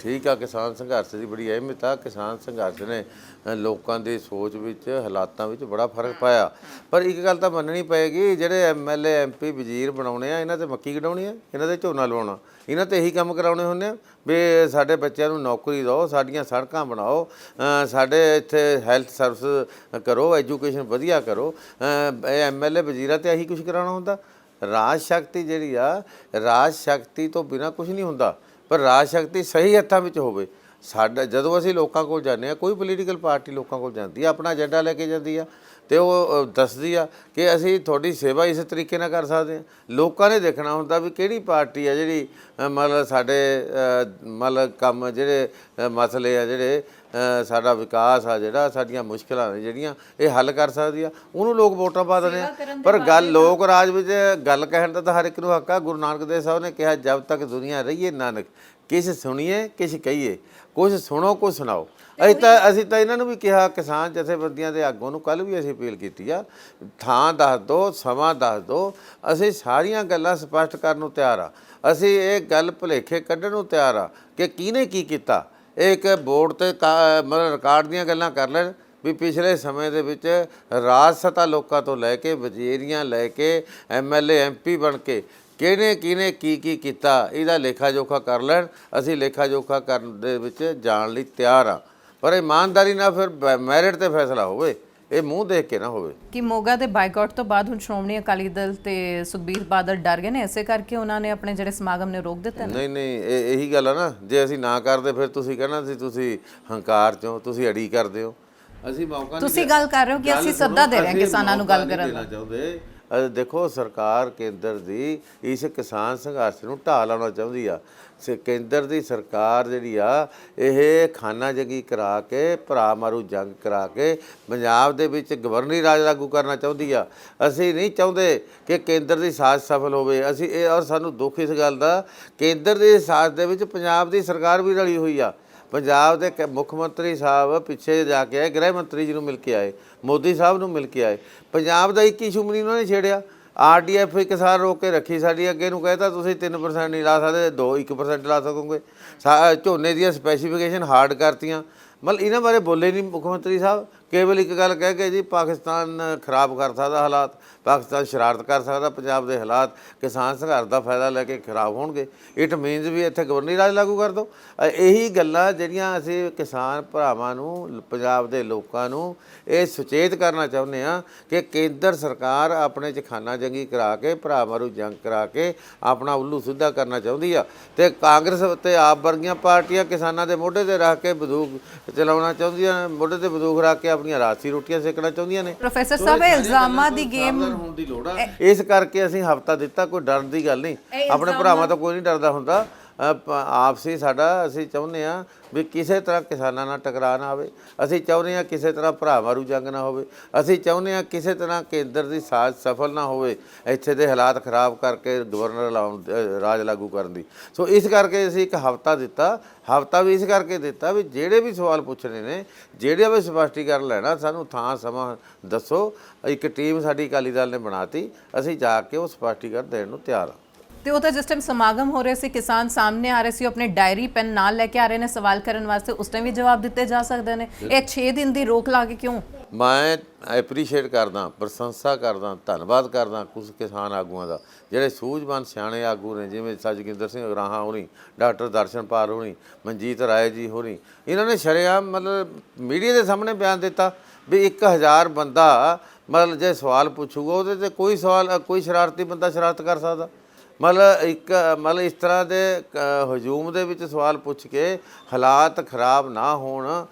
ਠੀਕ ਆ, ਕਿਸਾਨ ਸੰਘਰਸ਼ ਦੀ ਬੜੀ ਅਹਿਮੀਅਤ ਆ। ਕਿਸਾਨ ਸੰਘਰਸ਼ ਨੇ ਲੋਕਾਂ ਦੀ ਸੋਚ ਵਿੱਚ, ਹਾਲਾਤਾਂ ਵਿੱਚ ਬੜਾ ਫਰਕ ਪਾਇਆ। ਪਰ ਇੱਕ ਗੱਲ ਤਾਂ ਮੰਨਣੀ ਪਏਗੀ, ਜਿਹੜੇ MLA MP ਵਜ਼ੀਰ ਬਣਾਉਣੇ ਆ, ਇਹਨਾਂ ਤੇ ਮੱਕੀ ਕਢਾਉਣੀ ਆ, ਇਹਨਾਂ ਤੇ ਝੋਨਾ ਲਵਾਉਣਾ, ਇਹਨਾਂ ਤੇ ਇਹੀ ਕੰਮ ਕਰਾਉਣੇ ਹੁੰਦੇ ਆ ਵੀ ਸਾਡੇ ਬੱਚਿਆਂ ਨੂੰ ਨੌਕਰੀ ਦਿਓ, ਸਾਡੀਆਂ ਸੜਕਾਂ ਬਣਾਓ, ਸਾਡੇ ਇੱਥੇ ਹੈਲਥ ਸਰਵਿਸ ਕਰੋ, ਐਜੂਕੇਸ਼ਨ ਵਧੀਆ ਕਰੋ। ਇਹ MLA ਵਜ਼ੀਰਾਂ ਤੇ ਇਹੀ ਕੁਛ ਕਰਾਉਣਾ ਹੁੰਦਾ। ਰਾਜ ਸ਼ਕਤੀ ਜਿਹੜੀ ਆ, ਰਾਜ ਸ਼ਕਤੀ ਤੋਂ ਬਿਨਾਂ ਕੁਛ ਨਹੀਂ ਹੁੰਦਾ, ਪਰ ਰਾਜ ਸ਼ਕਤੀ ਸਹੀ ਹੱਥਾਂ ਵਿੱਚ ਹੋਵੇ। ਸਾਡਾ ਜਦੋਂ ਅਸੀਂ ਲੋਕਾਂ ਕੋਲ ਜਾਂਦੇ ਹਾਂ, ਕੋਈ ਪੋਲੀਟੀਕਲ ਪਾਰਟੀ ਲੋਕਾਂ ਕੋਲ ਜਾਂਦੀ ਆ, ਆਪਣਾ ਏਜੰਡਾ ਲੈ ਕੇ ਜਾਂਦੀ ਆ ਤੇ ਉਹ ਦੱਸਦੀ ਆ ਕਿ ਅਸੀਂ ਤੁਹਾਡੀ ਸੇਵਾ ਇਸ ਤਰੀਕੇ ਨਾਲ ਕਰ ਸਕਦੇ ਹਾਂ। ਲੋਕਾਂ ਨੇ ਦੇਖਣਾ ਹੁੰਦਾ ਵੀ ਕਿਹੜੀ ਪਾਰਟੀ ਆ ਜਿਹੜੀ ਮਤਲਬ ਸਾਡੇ ਮਤਲਬ ਕੰਮ ਜਿਹੜੇ ਮਸਲੇ ਆ, ਜਿਹੜੇ ਸਾਡਾ ਵਿਕਾਸ ਆ, ਜਿਹੜਾ ਸਾਡੀਆਂ ਮੁਸ਼ਕਿਲਾਂ ਨੇ ਜਿਹੜੀਆਂ ਇਹ ਹੱਲ ਕਰ ਸਕਦੀ ਆ, ਉਹਨੂੰ ਲੋਕ ਵੋਟਾਂ ਪਾ ਦਿੰਦੇ ਆ। ਪਰ ਗੱਲ ਲੋਕ ਰਾਜ ਵਿੱਚ ਗੱਲ ਕਹਿਣ ਦਾ ਤਾਂ ਹਰ ਇੱਕ ਨੂੰ ਹੱਕ ਆ। ਗੁਰੂ ਨਾਨਕ ਦੇਵ ਸਾਹਿਬ ਨੇ ਕਿਹਾ, ਜਦ ਤੱਕ ਦੁਨੀਆ ਰਹੀਏ ਨਾਨਕ, ਕਿਸ ਸੁਣੀਏ ਕਿਸ ਕਹੀਏ, ਕੁਛ ਸੁਣੋ ਕੁਛ ਸੁਣਾਓ। ਅਸੀਂ ਤਾਂ ਇਹਨਾਂ ਨੂੰ ਵੀ ਕਿਹਾ, ਕਿਸਾਨ ਜਥੇਬੰਦੀਆਂ ਦੇ ਆਗੂਆਂ ਨੂੰ ਕੱਲ੍ਹ ਵੀ ਅਸੀਂ ਅਪੀਲ ਕੀਤੀ ਆ, ਥਾਂ ਦੱਸ ਦਿਓ, ਸਮਾਂ ਦੱਸ ਦਿਓ, ਅਸੀਂ ਸਾਰੀਆਂ ਗੱਲਾਂ ਸਪਸ਼ਟ ਕਰਨ ਨੂੰ ਤਿਆਰ ਆ। ਅਸੀਂ ਇਹ ਗੱਲ ਭੁਲੇਖੇ ਕੱਢਣ ਨੂੰ ਤਿਆਰ ਆ ਕਿ ਕਿਹਨੇ ਕੀ ਕੀਤਾ। ਇਹ ਇੱਕ ਬੋਰਡ 'ਤੇ ਮਤਲਬ ਰਿਕਾਰਡ ਦੀਆਂ ਗੱਲਾਂ ਕਰ ਲੈਣ ਵੀ ਪਿਛਲੇ ਸਮੇਂ ਦੇ ਵਿੱਚ ਰਾਜ ਸੱਤਾ ਲੋਕਾਂ ਤੋਂ ਲੈ ਕੇ, ਵਜ਼ੀਰੀਆਂ ਲੈ ਕੇ, MLA MP ਬਣ ਕੇ ਕਿਹਨੇ ਕੀ ਕੀਤਾ, ਇਹਦਾ ਲੇਖਾ ਜੋਖਾ ਕਰ ਲੈਣ। ਅਸੀਂ ਲੇਖਾ ਜੋਖਾ ਕਰਨ ਦੇ ਵਿੱਚ ਜਾਣ ਲਈ ਤਿਆਰ ਆ। ਪਰ ਇਮਾਨਦਾਰੀ ਨਾਲ ਫਿਰ ਮੈਰਿਟ ਤੇ ਫੈਸਲਾ ਹੋਵੇ, ਇਹ ਮੂੰਹ ਦੇਖ ਕੇ ਨਾ ਹੋਵੇ। ਕਿ ਮੋਗਾ ਦੇ ਬਾਈਕਾਟ ਤੋਂ ਬਾਅਦ ਹੁਣ ਸ਼੍ਰੋਮਣੀ ਅਕਾਲੀ ਦਲ ਤੇ ਸੁਖਬੀਰ ਬਾਦਲ ਡਰ ਗਏ ਨੇ, ਇਸੇ ਕਰਕੇ ਉਹਨਾਂ ਨੇ ਆਪਣੇ ਜਿਹੜੇ ਸਮਾਗਮ ਨੇ ਰੋਕ ਦਿੱਤੇ ਨੇ। ਨਹੀਂ ਇਹੀ ਗੱਲ ਆ ਨਾ, ਜੇ ਅਸੀਂ ਨਾ ਕਰਦੇ ਫਿਰ ਤੁਸੀਂ ਕਹਿਣਾ ਸੀ ਤੁਸੀਂ ਹੰਕਾਰ ਚੋਂ, ਤੁਸੀਂ ਅੜੀ ਕਰਦੇ ਹੋ। ਅਸੀਂ ਮੌਕਾ ਨਹੀਂ, ਤੁਸੀਂ ਗੱਲ ਕਰ ਰਹੇ ਹੋ ਕਿ ਅਸੀਂ ਸੱਦਾ ਦੇ ਰਹੇ ਹਾਂ ਕਿਸਾਨਾਂ ਨੂੰ ਗੱਲ ਕਰਨ ਦਾ। ਚਾਹੁੰਦੇ ਦੇਖੋ, ਸਰਕਾਰ ਕੇਂਦਰ ਦੀ ਇਸ ਕਿਸਾਨ ਸੰਘਰਸ਼ ਨੂੰ ਢਾਹ ਲਾਉਣਾ ਚਾਹੁੰਦੀ ਆ। ਕੇਂਦਰ ਦੀ ਸਰਕਾਰ ਜਿਹੜੀ ਆ ਇਹ ਖਾਨਾ ਜੰਗੀ ਕਰਾ ਕੇ, ਭਰਾ ਮਾਰੂ ਜੰਗ ਕਰਾ ਕੇ ਪੰਜਾਬ ਦੇ ਵਿੱਚ ਗਵਰਨਰੀ ਰਾਜ ਲਾਗੂ ਕਰਨਾ ਚਾਹੁੰਦੀ ਆ। ਅਸੀਂ ਨਹੀਂ ਚਾਹੁੰਦੇ ਕਿ ਕੇਂਦਰ ਦੀ ਸਾਜ਼ਿਸ਼ ਸਫਲ ਹੋਵੇ। ਅਸੀਂ ਇਹ, ਔਰ ਸਾਨੂੰ ਦੁੱਖ ਇਸ ਗੱਲ ਦਾ, ਕੇਂਦਰ ਦੀ ਸਾਜ਼ਿਸ਼ ਦੇ ਵਿੱਚ ਪੰਜਾਬ ਦੀ ਸਰਕਾਰ ਵੀ ਰਲੀ ਹੋਈ ਆ। ਪੰਜਾਬ ਦੇ ਮੁੱਖ ਮੰਤਰੀ ਸਾਹਿਬ ਪਿੱਛੇ ਜਾ ਕੇ ਆਏ, ਗ੍ਰਹਿ ਮੰਤਰੀ ਜੀ ਨੂੰ ਮਿਲ ਕੇ ਆਏ, ਮੋਦੀ ਸਾਹਿਬ ਨੂੰ ਮਿਲ ਕੇ ਆਏ। ਪੰਜਾਬ ਦਾ ਇੱਕ ਇਸ਼ੂ ਨਹੀਂ ਉਹਨਾਂ ਨੇ ਛੇੜਿਆ। RDF ਇੱਕ ਸਾਲ ਰੋਕ ਕੇ ਰੱਖੀ, ਸਾਡੀ ਅੱਗੇ ਨੂੰ ਕਹਿਤਾ ਤੁਸੀਂ 3% ਨਹੀਂ ਲਾ ਸਕਦੇ, 1% ਲਾ ਸਕੋਗੇ। ਝੋਨੇ ਦੀਆਂ ਸਪੈਸੀਫਿਕੇਸ਼ਨ ਹਾਰਡ ਕਰਤੀਆਂ। ਮਤਲਬ ਇਹਨਾਂ ਬਾਰੇ ਬੋਲੇ ਨਹੀਂ ਮੁੱਖ ਮੰਤਰੀ ਸਾਹਿਬ। ਕੇਵਲ ਇੱਕ ਗੱਲ ਕਹਿ ਕੇ ਜੀ ਪਾਕਿਸਤਾਨ ਖਰਾਬ ਕਰ ਸਕਦਾ ਹਾਲਾਤ, ਪਾਕਿਸਤਾਨ ਸ਼ਰਾਰਤ ਕਰ ਸਕਦਾ, ਪੰਜਾਬ ਦੇ ਹਾਲਾਤ ਕਿਸਾਨ ਸੰਘਰਸ਼ ਦਾ ਫਾਇਦਾ ਲੈ ਕੇ ਖਰਾਬ ਹੋਣਗੇ। ਇਟ ਮੀਨਸ ਵੀ ਇੱਥੇ ਗਵਰਨਰੀ ਰਾਜ ਲਾਗੂ ਕਰ ਦਿਓ। ਇਹੀ ਗੱਲਾਂ ਜਿਹੜੀਆਂ ਅਸੀਂ ਕਿਸਾਨ ਭਰਾਵਾਂ ਨੂੰ, ਪੰਜਾਬ ਦੇ ਲੋਕਾਂ ਨੂੰ ਇਹ ਸੁਚੇਤ ਕਰਨਾ ਚਾਹੁੰਦੇ ਹਾਂ ਕਿ ਕੇਂਦਰ ਸਰਕਾਰ ਆਪਣੇ 'ਚ ਖਾਨਾ ਜੰਗੀ ਕਰਾ ਕੇ, ਭਰਾ ਮਾਰੂ ਜੰਗ ਕਰਾ ਕੇ ਆਪਣਾ ਉੱਲੂ ਸਿੱਧਾ ਕਰਨਾ ਚਾਹੁੰਦੀ ਆ। ਅਤੇ ਕਾਂਗਰਸ ਅਤੇ ਆਪ ਵਰਗੀਆਂ ਪਾਰਟੀਆਂ ਕਿਸਾਨਾਂ ਦੇ ਮੋਢੇ 'ਤੇ ਰੱਖ ਕੇ ਬੰਦੂਕ ਚਲਾਉਣਾ ਚਾਹੁੰਦੀਆਂ, ਮੋਢੇ 'ਤੇ ਬੰਦੂਕ ਰੱਖ ਕੇ ਆਪਣੀਆਂ ਰਾਜਸੀ ਰੋਟੀਆਂ ਸੇਕਣਾ ਚਾਹੁੰਦੀਆਂ ਨੇ। ਪ੍ਰੋਫੈਸਰ ਸਾਹਿਬ, ਇਹ ਇਲਜ਼ਾਮਾਂ ਦੀ ਗੇਮ ਹੋਣ ਦੀ ਲੋੜ ਆ। ਇਸ ਕਰਕੇ ਅਸੀਂ ਹਫ਼ਤਾ ਦਿੱਤਾ, ਕੋਈ ਡਰਨ ਦੀ ਗੱਲ ਨਹੀਂ। ਆਪਣੇ ਭਰਾਵਾਂ ਤੋਂ ਕੋਈ ਨਹੀਂ ਡਰਦਾ ਹੁੰਦਾ। ਆਪਸੀ ਸਾਡਾ, ਅਸੀਂ ਚਾਹੁੰਦੇ ਹਾਂ ਵੀ ਕਿਸੇ ਤਰ੍ਹਾਂ ਕਿਸਾਨਾਂ ਨਾਲ ਟਕਰਾਅ ਨਾ ਆਵੇ। ਅਸੀਂ ਚਾਹੁੰਦੇ ਹਾਂ ਕਿਸੇ ਤਰ੍ਹਾਂ ਭਰਾ ਮਾਰੂ ਜੰਗ ਨਾ ਹੋਵੇ। ਅਸੀਂ ਚਾਹੁੰਦੇ ਹਾਂ ਕਿਸੇ ਤਰ੍ਹਾਂ ਕੇਂਦਰ ਦੀ ਸਾਜ਼ਿਸ਼ ਸਫਲ ਨਾ ਹੋਵੇ ਇੱਥੇ ਦੇ ਹਾਲਾਤ ਖਰਾਬ ਕਰਕੇ ਗਵਰਨਰ ਰਾਜ ਲਾਗੂ ਕਰਨ ਦੀ। ਸੋ ਇਸ ਕਰਕੇ ਅਸੀਂ ਇੱਕ ਹਫ਼ਤਾ ਦਿੱਤਾ। ਹਫ਼ਤਾ ਵੀ ਇਸ ਕਰਕੇ ਦਿੱਤਾ ਵੀ ਜਿਹੜੇ ਵੀ ਸਵਾਲ ਪੁੱਛਣੇ ਨੇ, ਜਿਹੜੇ ਵੀ ਸਪਸ਼ਟੀਕਰਨ ਲੈਣਾ, ਸਾਨੂੰ ਥਾਂ ਸਮਾਂ ਦੱਸੋ। ਇੱਕ ਟੀਮ ਸਾਡੀ ਅਕਾਲੀ ਦਲ ਨੇ ਬਣਾਤੀ, ਅਸੀਂ ਜਾ ਕੇ ਉਹ ਸਪਸ਼ਟੀਕਰਨ ਦੇਣ ਨੂੰ ਤਿਆਰ ਹਾਂ। ਤੇ ਉਹ ਤਾਂ ਜਿਸ ਟਾਈਮ ਸਮਾਗਮ ਹੋ ਰਹੇ ਸੀ, ਕਿਸਾਨ ਸਾਹਮਣੇ ਆ ਰਹੇ ਸੀ, ਆਪਣੇ ਡਾਇਰੀ ਪੈਨ ਨਾਲ ਲੈ ਕੇ ਆ ਰਹੇ ਨੇ ਸਵਾਲ ਕਰਨ ਵਾਸਤੇ, ਉਸ ਟਾਈਮ ਵੀ ਜਵਾਬ ਦਿੱਤੇ ਜਾ ਸਕਦੇ ਨੇ। ਇਹ 6 ਦਿਨ ਦੀ ਰੋਕ ਲਾ ਕੇ ਕਿਉਂ? ਮੈਂ ਐਪਰੀਸ਼ੀਏਟ ਕਰਦਾ, ਪ੍ਰਸ਼ੰਸਾ ਕਰਦਾ, ਧੰਨਵਾਦ ਕਰਦਾ ਕੁਝ ਕਿਸਾਨ ਆਗੂਆਂ ਦਾ, ਜਿਹੜੇ ਸੂਝਵਾਨ ਸਿਆਣੇ ਆਗੂ ਨੇ, ਜਿਵੇਂ ਜੋਗਿੰਦਰ ਸਿੰਘ ਉਗਰਾਹਾਂ ਹੋਣੀ, ਡਾਕਟਰ ਦਰਸ਼ਨਪਾਲ ਹੋਣੀ, ਮਨਜੀਤ ਰਾਏ ਜੀ ਹੋਣੀ। ਇਹਨਾਂ ਨੇ ਸ਼ਰੇਆਮ ਮਤਲਬ ਮੀਡੀਆ ਦੇ ਸਾਹਮਣੇ ਬਿਆਨ ਦਿੱਤਾ ਵੀ 1000 ਬੰਦਾ ਮਤਲਬ ਜੇ ਸਵਾਲ ਪੁੱਛੂਗਾ ਉਹਦੇ 'ਤੇ ਕੋਈ ਸ਼ਰਾਰਤੀ ਬੰਦਾ ਸ਼ਰਾਰਤ ਕਰ ਸਕਦਾ। ਮਤਲਬ ਇਸ ਤਰ੍ਹਾਂ ਦੇ ਹਜੂਮ ਦੇ ਵਿੱਚ ਸਵਾਲ ਪੁੱਛ ਕੇ ਹਾਲਾਤ ਖਰਾਬ ਨਾ ਹੋਣ,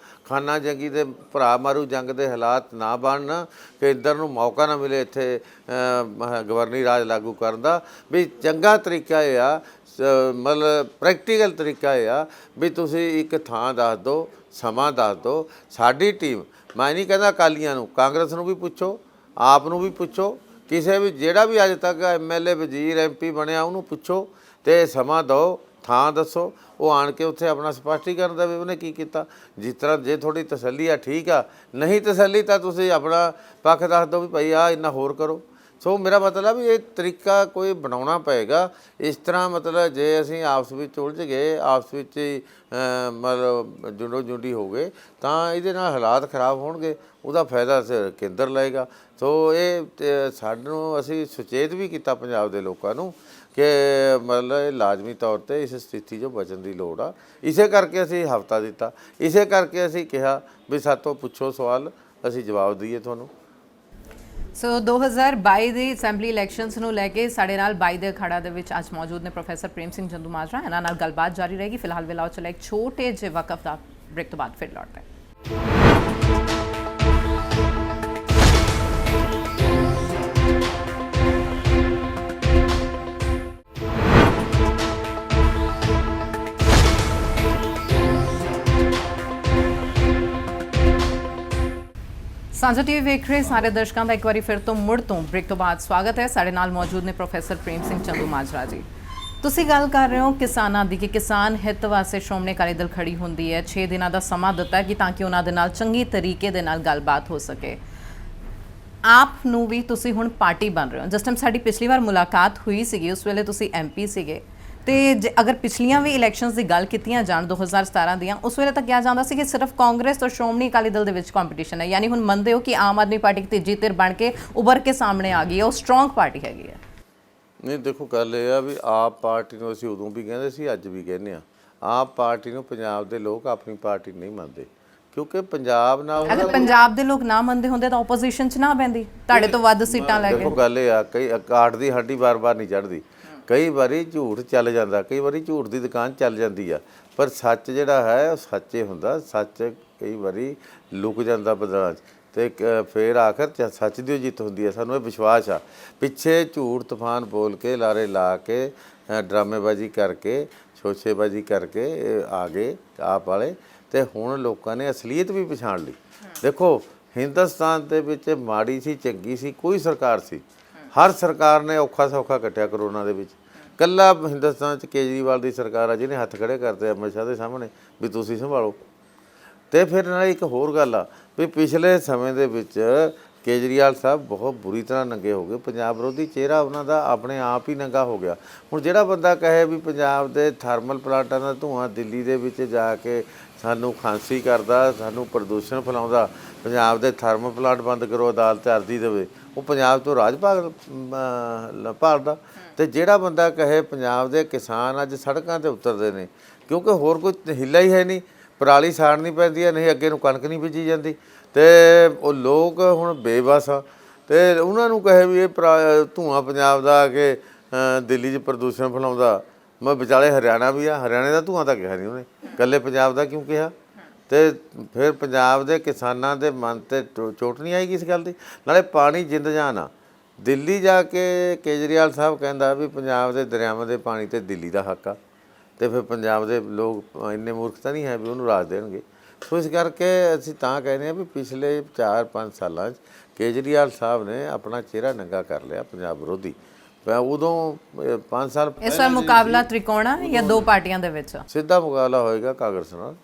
ਖਾਨਾ ਜੰਗੀ ਦੇ ਭਰਾ ਮਾਰੂ ਜੰਗ ਦੇ ਹਾਲਾਤ ਨਾ ਬਣਨ, ਕੇਂਦਰ ਨੂੰ ਮੌਕਾ ਨਾ ਮਿਲੇ ਇੱਥੇ ਗਵਰਨਰੀ ਰਾਜ ਲਾਗੂ ਕਰਨ ਦਾ। ਵੀ ਚੰਗਾ ਤਰੀਕਾ ਇਹ ਆ, ਮਤਲਬ ਪ੍ਰੈਕਟੀਕਲ ਤਰੀਕਾ ਇਹ ਆ ਵੀ ਤੁਸੀਂ ਇੱਕ ਥਾਂ ਦੱਸ ਦਿਓ, ਸਮਾਂ ਦੱਸ ਦਿਓ। ਸਾਡੀ ਟੀਮ, ਮੈਂ ਨਹੀਂ ਕਹਿੰਦਾ ਅਕਾਲੀਆਂ ਨੂੰ, ਕਾਂਗਰਸ ਨੂੰ ਵੀ ਪੁੱਛੋ, ਆਪ ਨੂੰ ਵੀ ਪੁੱਛੋ, ਕਿਸੇ ਵੀ ਜਿਹੜਾ ਵੀ ਅੱਜ ਤੱਕ MLA ਵਜ਼ੀਰ MP ਬਣਿਆ ਉਹਨੂੰ ਪੁੱਛੋ ਅਤੇ ਸਮਾਂ ਦਿਓ, ਥਾਂ ਦੱਸੋ। ਉਹ ਆਣ ਕੇ ਉੱਥੇ ਆਪਣਾ ਸਪਸ਼ਟੀਕਰਨ ਦੇਵੇ ਉਹਨੇ ਕੀ ਕੀਤਾ। ਜਿਸ ਤਰ੍ਹਾਂ ਜੇ ਤੁਹਾਡੀ ਤਸੱਲੀ ਆ ਠੀਕ ਆ, ਨਹੀਂ ਤਸੱਲੀ ਤਾਂ ਤੁਸੀਂ ਆਪਣਾ ਪੱਖ ਦੱਸ ਦਿਓ ਵੀ ਭਾਈ ਆਹ ਇੰਨਾ ਹੋਰ ਕਰੋ। ਸੋ ਮੇਰਾ ਮਤਲਬ ਵੀ ਇਹ ਤਰੀਕਾ ਕੋਈ ਬਣਾਉਣਾ ਪਏਗਾ। ਇਸ ਤਰ੍ਹਾਂ ਮਤਲਬ ਜੇ ਅਸੀਂ ਆਪਸ ਵਿੱਚ ਉਲਝ ਗਏ, ਆਪਸ ਵਿੱਚ ਹੀ ਮਤਲਬ ਜੁੰਡੋ ਜੁੰਡੀ ਹੋ ਗਏ, ਤਾਂ ਇਹਦੇ ਨਾਲ ਹਾਲਾਤ ਖਰਾਬ ਹੋਣਗੇ। ਉਹਦਾ ਫਾਇਦਾ ਕੇਂਦਰ ਲਏਗਾ। ਸੋ ਇਹ ਸਾਨੂੰ ਅਸੀਂ ਸੁਚੇਤ ਵੀ ਕੀਤਾ ਪੰਜਾਬ ਦੇ ਲੋਕਾਂ ਨੂੰ ਕਿ ਮਤਲਬ ਇਹ ਲਾਜ਼ਮੀ ਤੌਰ 'ਤੇ ਇਸ ਸਥਿਤੀ 'ਚੋਂ ਬਚਣ ਦੀ ਲੋੜ ਆ। ਇਸੇ ਕਰਕੇ ਅਸੀਂ ਹਫ਼ਤਾ ਦਿੱਤਾ, ਇਸੇ ਕਰਕੇ ਅਸੀਂ ਕਿਹਾ ਵੀ ਸਾਤੋਂ ਪੁੱਛੋ ਸਵਾਲ, ਅਸੀਂ ਜਵਾਬ ਦਈਏ ਤੁਹਾਨੂੰ। ਸੋ 2022 ਦੀ ਅਸੈਂਬਲੀ ਇਲੈਕਸ਼ਨਸ ਨੂੰ ਲੈ ਕੇ ਸਾਡੇ ਨਾਲ 22 ਦੇ ਅਖਾੜਾ ਦੇ ਵਿੱਚ ਅੱਜ ਮੌਜੂਦ ਨੇ ਪ੍ਰੋਫੈਸਰ ਪ੍ਰੇਮ ਸਿੰਘ ਚੰਦੂਮਾਜਰਾ। ਇਹਨਾਂ ਨਾਲ ਗੱਲਬਾਤ ਜਾਰੀ ਰਹੇਗੀ। ਫਿਲਹਾਲ ਵੇਲਾ ਚਲਾ ਇੱਕ ਛੋਟੇ ਜਿਹੇ ਵਕਫ ਦਾ ਬ੍ਰੇਕ ਤੋਂ ਬਾਅਦ ਫਿਰ ਲੌਟਦੇ ਹਾਂ। ਸਾਂਝਾ ਟੀਵੀ ਵੇਖ ਰਹੇ ਸਾਰੇ ਦਰਸ਼ਕਾਂ ਦਾ ਇੱਕ ਵਾਰੀ ਫਿਰ ਤੋਂ ਮੁੜ ਤੋਂ ਬ੍ਰੇਕ ਤੋਂ ਬਾਅਦ ਸਵਾਗਤ ਹੈ। ਸਾਡੇ ਨਾਲ ਮੌਜੂਦ ਨੇ ਪ੍ਰੋਫੈਸਰ ਪ੍ਰੇਮ ਸਿੰਘ ਚੰਦੂਮਾਜਰਾ ਜੀ। ਤੁਸੀਂ ਗੱਲ ਕਰ ਰਹੇ ਹੋ ਕਿਸਾਨਾਂ ਦੀ ਕਿ ਕਿਸਾਨ ਹਿੱਤ ਵਾਸਤੇ ਸ਼੍ਰੋਮਣੀ ਅਕਾਲੀ ਦਲ ਖੜੀ ਹੁੰਦੀ ਹੈ। 6 ਦਿਨਾਂ ਦਾ ਸਮਾਂ ਦਿੱਤਾ ਕਿ ਤਾਂ ਕਿ ਉਹਨਾਂ ਦੇ ਨਾਲ ਚੰਗੀ ਤਰੀਕੇ ਦੇ ਨਾਲ ਗੱਲਬਾਤ ਹੋ ਸਕੇ। ਆਪ ਨੂੰ ਵੀ ਤੁਸੀਂ ਹੁਣ ਪਾਰਟੀ ਬਣ ਰਹੇ ਹੋ। ਜਿਸ ਟਾਈਮ ਸਾਡੀ ਪਿਛਲੀ ਵਾਰ ਮੁਲਾਕਾਤ ਹੋਈ ਸੀਗੀ ਉਸ ਵੇਲੇ ਤੁਸੀਂ MP ਸੀਗੇ ਤੇ ਅਗਰ ਪਿਛਲੀਆਂ ਵੀ ਇਲੈਕਸ਼ਨਸ ਦੀ ਗੱਲ ਕੀਤੀਆਂ ਜਾਣ 2017 ਦੀਆਂ, ਉਸ ਵੇਲੇ ਤਾਂ ਕਿਹਾ ਜਾਂਦਾ ਸੀ ਕਿ ਸਿਰਫ ਕਾਂਗਰਸ ਤੇ ਸ਼੍ਰੋਮਣੀ ਅਕਾਲੀ ਦਲ ਦੇ ਵਿੱਚ ਕੰਪੀਟੀਸ਼ਨ ਹੈ। ਯਾਨੀ ਹੁਣ ਮੰਨਦੇ ਹੋ ਕਿ ਆਮ ਆਦਮੀ ਪਾਰਟੀ ਤੀਜੀ ਧਿਰ ਬਣ ਕੇ ਉੱਭਰ ਕੇ ਸਾਹਮਣੇ ਆ ਗਈ ਹੈ, ਉਹ ਸਟਰੋਂਗ ਪਾਰਟੀ ਹੈਗੀ ਹੈ। ਨਹੀਂ ਦੇਖੋ, ਗੱਲ ਇਹ ਆ ਵੀ ਆਪ ਪਾਰਟੀ ਨੂੰ ਅਸੀਂ ਉਦੋਂ ਵੀ ਕਹਿੰਦੇ ਸੀ, ਅੱਜ ਵੀ ਕਹਿੰਦੇ ਆ, ਆਪ ਪਾਰਟੀ ਨੂੰ ਪੰਜਾਬ ਦੇ ਲੋਕ ਆਪਣੀ ਪਾਰਟੀ ਨਹੀਂ ਮੰਨਦੇ। ਕਿਉਂਕਿ ਪੰਜਾਬ ਨਾਲ ਅਗਰ ਪੰਜਾਬ ਦੇ ਲੋਕ ਨਾ ਮੰਨਦੇ ਹੁੰਦੇ ਤਾਂ ਆਪੋਜੀਸ਼ਨ 'ਚ ਨਾ ਬੈਂਦੀ ਤੁਹਾਡੇ ਤੋਂ ਵੱਧ ਸੀਟਾਂ ਲੈ ਕੇ। ਦੇਖੋ ਗੱਲ ਇਹ ਆ, ਕਈ ਕਾਠ ਦੀ ਹੱਡੀ ਵਾਰ-ਵਾਰ ਨਹੀਂ ਚੜ੍ਹਦੀ। ਕਈ ਵਾਰੀ ਝੂਠ ਚੱਲ ਜਾਂਦਾ, ਕਈ ਵਾਰੀ ਝੂਠ ਦੀ ਦੁਕਾਨ ਚੱਲ ਜਾਂਦੀ ਆ, ਪਰ ਸੱਚ ਜਿਹੜਾ ਹੈ ਉਹ ਸੱਚ ਹੀ ਹੁੰਦਾ। ਸੱਚ ਕਈ ਵਾਰੀ ਲੁਕ ਜਾਂਦਾ ਬਦਲਾਂ 'ਚ ਤੇ ਫਿਰ ਆਖਰ ਸੱਚ ਦੀ ਜਿੱਤ ਹੁੰਦੀ ਹੈ। ਸਾਨੂੰ ਇਹ ਵਿਸ਼ਵਾਸ ਆ। ਪਿੱਛੇ ਝੂਠ ਤੂਫਾਨ ਬੋਲ ਕੇ, ਲਾਰੇ ਲਾ ਕੇ, ਡਰਾਮੇਬਾਜ਼ੀ ਕਰਕੇ, ਸ਼ੋਸ਼ੇਬਾਜ਼ੀ ਕਰਕੇ ਆ ਗਏ ਆਪ ਵਾਲੇ, ਤੇ ਹੁਣ ਲੋਕਾਂ ਨੇ ਅਸਲੀਅਤ ਵੀ ਪਛਾਣ ਲਈ। ਦੇਖੋ ਹਿੰਦੁਸਤਾਨ ਦੇ ਵਿੱਚ ਮਾੜੀ ਸੀ ਚੰਗੀ ਸੀ ਕੋਈ ਸਰਕਾਰ ਸੀ, ਹਰ ਸਰਕਾਰ ਨੇ ਔਖਾ ਸੌਖਾ ਕੱਟਿਆ ਕਰੋਨਾ ਦੇ ਵਿੱਚ। ਕੱਲਾ ਹਿੰਦੁਸਤਾਨ 'ਚ ਕੇਜਰੀਵਾਲ ਦੀ ਸਰਕਾਰ ਆ ਜਿਹਨੇ ਹੱਥ ਖੜੇ ਕਰਤੇ ਅਮਿਤ ਸ਼ਾਹ ਦੇ ਸਾਹਮਣੇ ਵੀ ਤੁਸੀਂ ਸੰਭਾਲੋ। ਤੇ ਫਿਰ ਨਾਲ ਇੱਕ ਹੋਰ ਗੱਲ ਆ ਵੀ ਪਿਛਲੇ ਸਮੇਂ ਦੇ ਵਿੱਚ ਕੇਜਰੀਵਾਲ ਸਾਹਿਬ ਬਹੁਤ ਬੁਰੀ ਤਰ੍ਹਾਂ ਨੰਗੇ ਹੋ ਗਏ। ਪੰਜਾਬ ਵਿਰੋਧੀ ਚਿਹਰਾ ਉਹਨਾਂ ਦਾ ਆਪਣੇ ਆਪ ਹੀ ਨੰਗਾ ਹੋ ਗਿਆ। ਹੁਣ ਜਿਹੜਾ ਬੰਦਾ ਕਹੇ ਵੀ ਪੰਜਾਬ ਦੇ ਥਰਮਲ ਪਲਾਂਟਾਂ ਦਾ ਧੂੰਆਂ ਦਿੱਲੀ ਦੇ ਵਿੱਚ ਜਾ ਕੇ ਸਾਨੂੰ ਖਾਂਸੀ ਕਰਦਾ, ਸਾਨੂੰ ਪ੍ਰਦੂਸ਼ਣ ਫੈਲਾਉਂਦਾ, ਪੰਜਾਬ ਦੇ ਥਰਮਲ ਪਲਾਂਟ ਬੰਦ ਕਰੋ, ਅਦਾਲਤ ਅਰਜ਼ੀ ਦੇਵੇ, ਉਹ ਪੰਜਾਬ ਤੋਂ ਰਾਜ ਭਾਲਦਾ। ਤੇ ਜਿਹੜਾ ਬੰਦਾ ਕਹੇ ਪੰਜਾਬ ਦੇ ਕਿਸਾਨ ਅੱਜ ਸੜਕਾਂ 'ਤੇ ਉਤਰਦੇ ਨੇ ਕਿਉਂਕਿ ਹੋਰ ਕੋਈ ਹਿੱਲਾ ਹੀ ਹੈ ਨਹੀਂ, ਪਰਾਲੀ ਸਾੜਨੀ ਪੈਂਦੀ ਹੈ, ਨਹੀਂ ਅੱਗੇ ਨੂੰ ਕਣਕ ਨਹੀਂ ਬੀਜੀ ਜਾਂਦੀ, ਤੇ ਉਹ ਲੋਕ ਹੁਣ ਬੇਬਸ ਆ। ਤੇ ਉਹਨਾਂ ਨੂੰ ਕਹੇ ਵੀ ਇਹ ਧੂੰਆਂ ਪੰਜਾਬ ਦਾ ਆ ਕੇ ਦਿੱਲੀ 'ਚ ਪ੍ਰਦੂਸ਼ਣ ਫੈਲਾਉਂਦਾ, ਮੈਂ ਵਿਚਾਲੇ ਹਰਿਆਣਾ ਵੀ ਆ, ਹਰਿਆਣੇ ਦਾ ਧੂੰਆਂ ਤਾਂ ਕਿਹਾ ਨਹੀਂ ਉਹਨੇ, ਇਕੱਲੇ ਪੰਜਾਬ ਦਾ ਕਿਉਂ ਕਿਹਾ? ਤੇ ਫਿਰ ਪੰਜਾਬ ਦੇ ਕਿਸਾਨਾਂ ਦੇ ਮਨ 'ਤੇ ਚੋਟ ਨਹੀਂ ਆਏਗੀ ਇਸ ਗੱਲ ਦੀ। ਨਾਲੇ ਪਾਣੀ ਜਿੰਦ ਜਾਨ ਆ। ਦਿੱਲੀ ਜਾ ਕੇ ਕੇਜਰੀਵਾਲ ਸਾਹਿਬ ਕਹਿੰਦਾ ਵੀ ਪੰਜਾਬ ਦੇ ਦਰਿਆਵਾਂ ਦੇ ਪਾਣੀ 'ਤੇ ਦਿੱਲੀ ਦਾ ਹੱਕ ਆ, ਤੇ ਫਿਰ ਪੰਜਾਬ ਦੇ ਲੋਕ ਇੰਨੇ ਮੂਰਖ ਤਾਂ ਨਹੀਂ ਹੈ ਵੀ ਉਹਨੂੰ ਰਾਜ ਦੇਣਗੇ। ਸੋ ਇਸ ਕਰਕੇ ਅਸੀਂ ਤਾਂ ਕਹਿੰਦੇ ਹਾਂ ਵੀ ਪਿਛਲੇ 4-5 ਸਾਲਾਂ 'ਚ ਕੇਜਰੀਵਾਲ ਸਾਹਿਬ ਨੇ ਆਪਣਾ ਚਿਹਰਾ ਨੰਗਾ ਕਰ ਲਿਆ ਪੰਜਾਬ ਵਿਰੋਧੀ। ਉਦੋਂ 5 ਸਾਲ ਇਸ ਵਾਰ ਮੁਕਾਬਲਾ ਤ੍ਰਿਕੋਣਾ ਜਾਂ ਦੋ ਪਾਰਟੀਆਂ ਦੇ ਵਿੱਚ ਸਿੱਧਾ ਮੁਕਾਬਲਾ ਹੋਏਗਾ ਕਾਂਗਰਸ ਨਾਲ।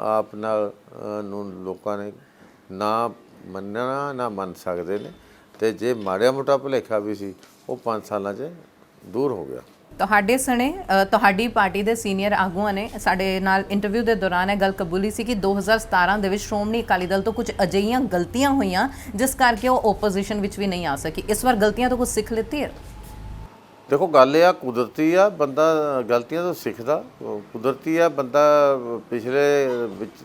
ਆਪ ਨਾਲ ਨੂੰ ਲੋਕਾਂ ਨੇ ਨਾ ਮੰਨਣਾ ਨਾ ਮੰਨ ਸਕਦੇ ਨੇ, ਤੇ ਜੇ ਮਾੜਾ ਮੋਟਾ ਭੁਲੇਖਾ ਵੀ ਸੀ ਉਹ 5 ਸਾਲਾਂ 'ਚ ਦੂਰ ਹੋ ਗਿਆ। ਤੁਹਾਡੇ ਸਣੇ ਤੁਹਾਡੀ ਪਾਰਟੀ ਦੇ ਸੀਨੀਅਰ ਆਗੂਆਂ ਨੇ ਸਾਡੇ ਨਾਲ ਇੰਟਰਵਿਊ ਦੇ ਦੌਰਾਨ ਇਹ ਗੱਲ ਕਬੂਲੀ ਸੀ ਕਿ 2017 ਦੇ ਵਿੱਚ ਸ਼੍ਰੋਮਣੀ ਅਕਾਲੀ ਦਲ ਤੋਂ ਕੁਝ ਅਜਿਹੀਆਂ ਗਲਤੀਆਂ ਹੋਈਆਂ ਜਿਸ ਕਰਕੇ ਉਹ ਓਪੋਜੀਸ਼ਨ ਵਿੱਚ ਵੀ ਨਹੀਂ ਆ ਸਕੀ। ਇਸ ਵਾਰ ਗਲਤੀਆਂ ਤੋਂ ਕੁਝ ਸਿੱਖ ਲਿੱਤੀ ਹੈ? ਦੇਖੋ ਗੱਲ ਇਹ ਆ, ਕੁਦਰਤੀ ਆ, ਬੰਦਾ ਗਲਤੀਆਂ ਤੋਂ ਸਿੱਖਦਾ, ਕੁਦਰਤੀ ਆ। ਬੰਦਾ ਪਿਛਲੇ